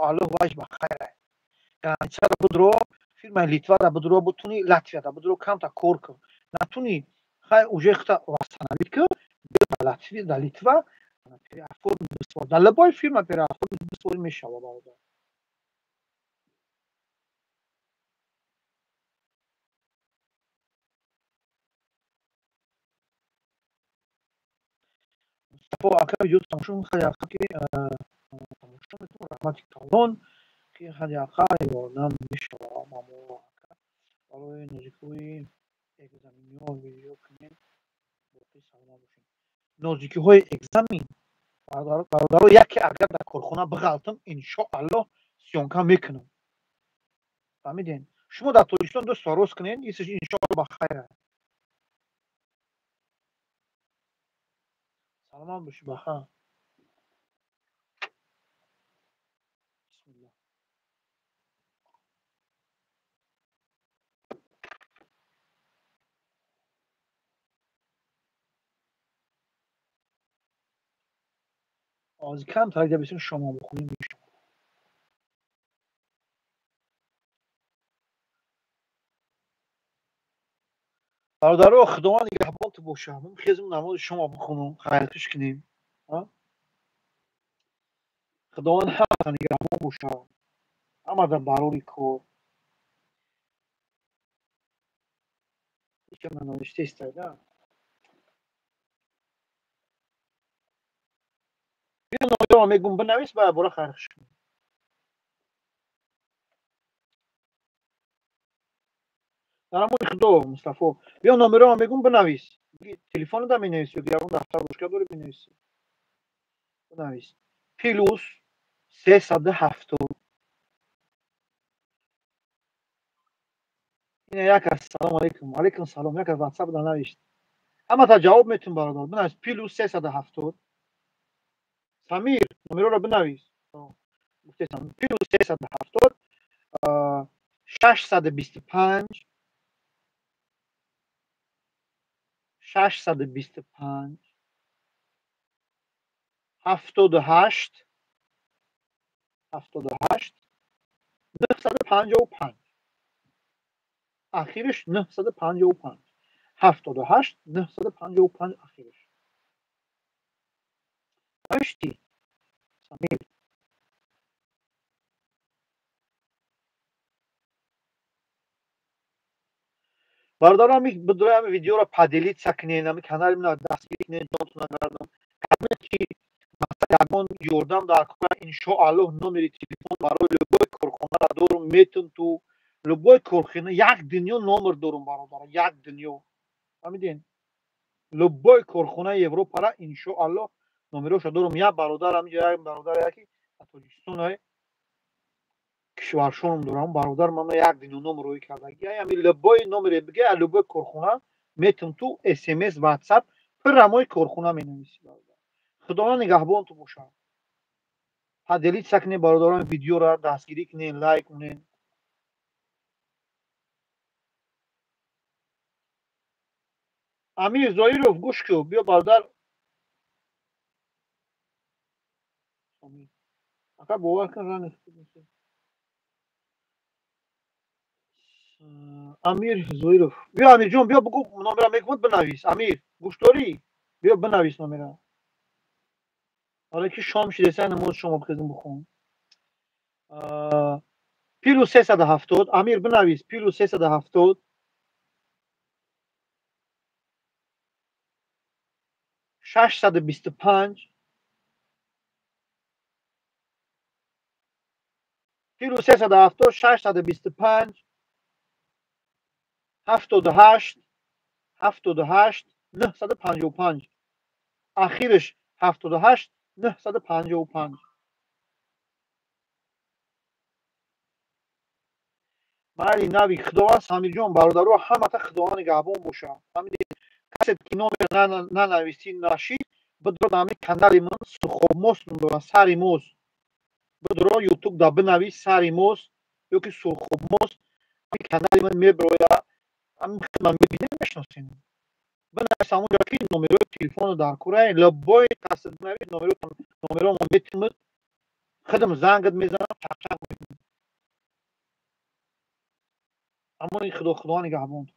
[SPEAKER 2] аллоҳ ваҷ ба хайр. границара бидро, фирмаи литвара бидро, бутуни латвияда бидро камта кор кун. натуни хай уже хта восстановить ку, ба Латвия, да Литва, переоформить бисвор. Да любой фирма переоформить бисвор мешава бародар. мустафо ака видео тамошо мехоҳад яқа ки тамошо метавон раҳмати калон ки ҳад яқа ёрдам мешава мамо ака барои нозикиҳои экзаминҳо видео кунем. боқӣ саломат бошед. нозикиҳои экзамин бародаро, яке агар дар корхона биғалтам, иншоаллоҳ сёнка мекунам. фаҳмидем? шумо дар тоҷикистон дӯстон рост кунед, иншоаллоҳ ба хайр. саломат бошӣ, баха. бисмиллаҳ. از کم تا اگه بسیم شما بخونیم میشه. برادرها خداوند نگهبانت باشه. من خیزم نماز شما بخونم خیرخش کنیم. خداوند همه نگهبان باشه. همه در برای کار. که من نوشته استایدم. بیا نامه رو میگم بنویس و برای خیرخش کنیم. در همون خدا مصطفی بیا نامه رو میگم بنویس. تلفن رو می نویسی یا اون دفتر باشگاه داره می نویسی. بنویس. پیلوس 370 این یک از سلام علیکم علیکم سلام یک از واتساپ در نوشت اما تا جواب میتون برادر بنویس پیلوس 370 سمیر نمره رو بنویس گفته سمیر پیلوس 370 625 625 78 78 955 آخرش 955 78 955 آخرش نوشتی سمیر برادران بدویم ویدیو را پدیلیت سکنین امی کانال من دستگیر کنین دانتون نگردم همه چی مثلا یوردم در کار انشاءالله نمره تلفن برای لبای کارخانه را دارم میتون تو لبای کارخانه یک دنیا نمر دارم برادر یک دنیا فهمیدین لبای کارخانه اروپا را انشاءالله نمرهش دارم یک برادر همینجا یک برادر یکی تاجیکستان کشورشونم دارم برادر من یک دنیا نمره کرده همین لبای نمره بگه لبای کارخانه میتون تو اس ام اس واتساپ پر رمای کارخانه مینویسی خداوند نگهبان تو باشه دلیت سکنه برادران ویدیو را دستگیری کنین لایک کنین امیر زایروف گوش کو بیا برادر آقا باور کن ران امیر زایروف بیا امیر جون بیا بگو نمره میگم بنویس امیر گوش داری بیا بنویس نمره حالا که شام شده سن نماز شما بخیزم بخون پیلو 370 امیر بنویس پیلو 370 625 پیلو 370 625 78 78 955 آخرش 78 955 مالی نبی خداوند سامیر جان برادرها همه تا خداوند نگهبان باشه همین کسی که نام ننویسی نشید بدرو دامی کانال من سرخموس دارم ساری موز بدرو یوتیوب دا بنویس ساری موز یا که سرخموس کانال من میبرویا هم من میبینم نشناسین بنویس همونجا که نمره تلفن در کره لبای قصد بنویس نمره ما میتونم خدم زنگت میزنم چک چک اما این خدا نگهبان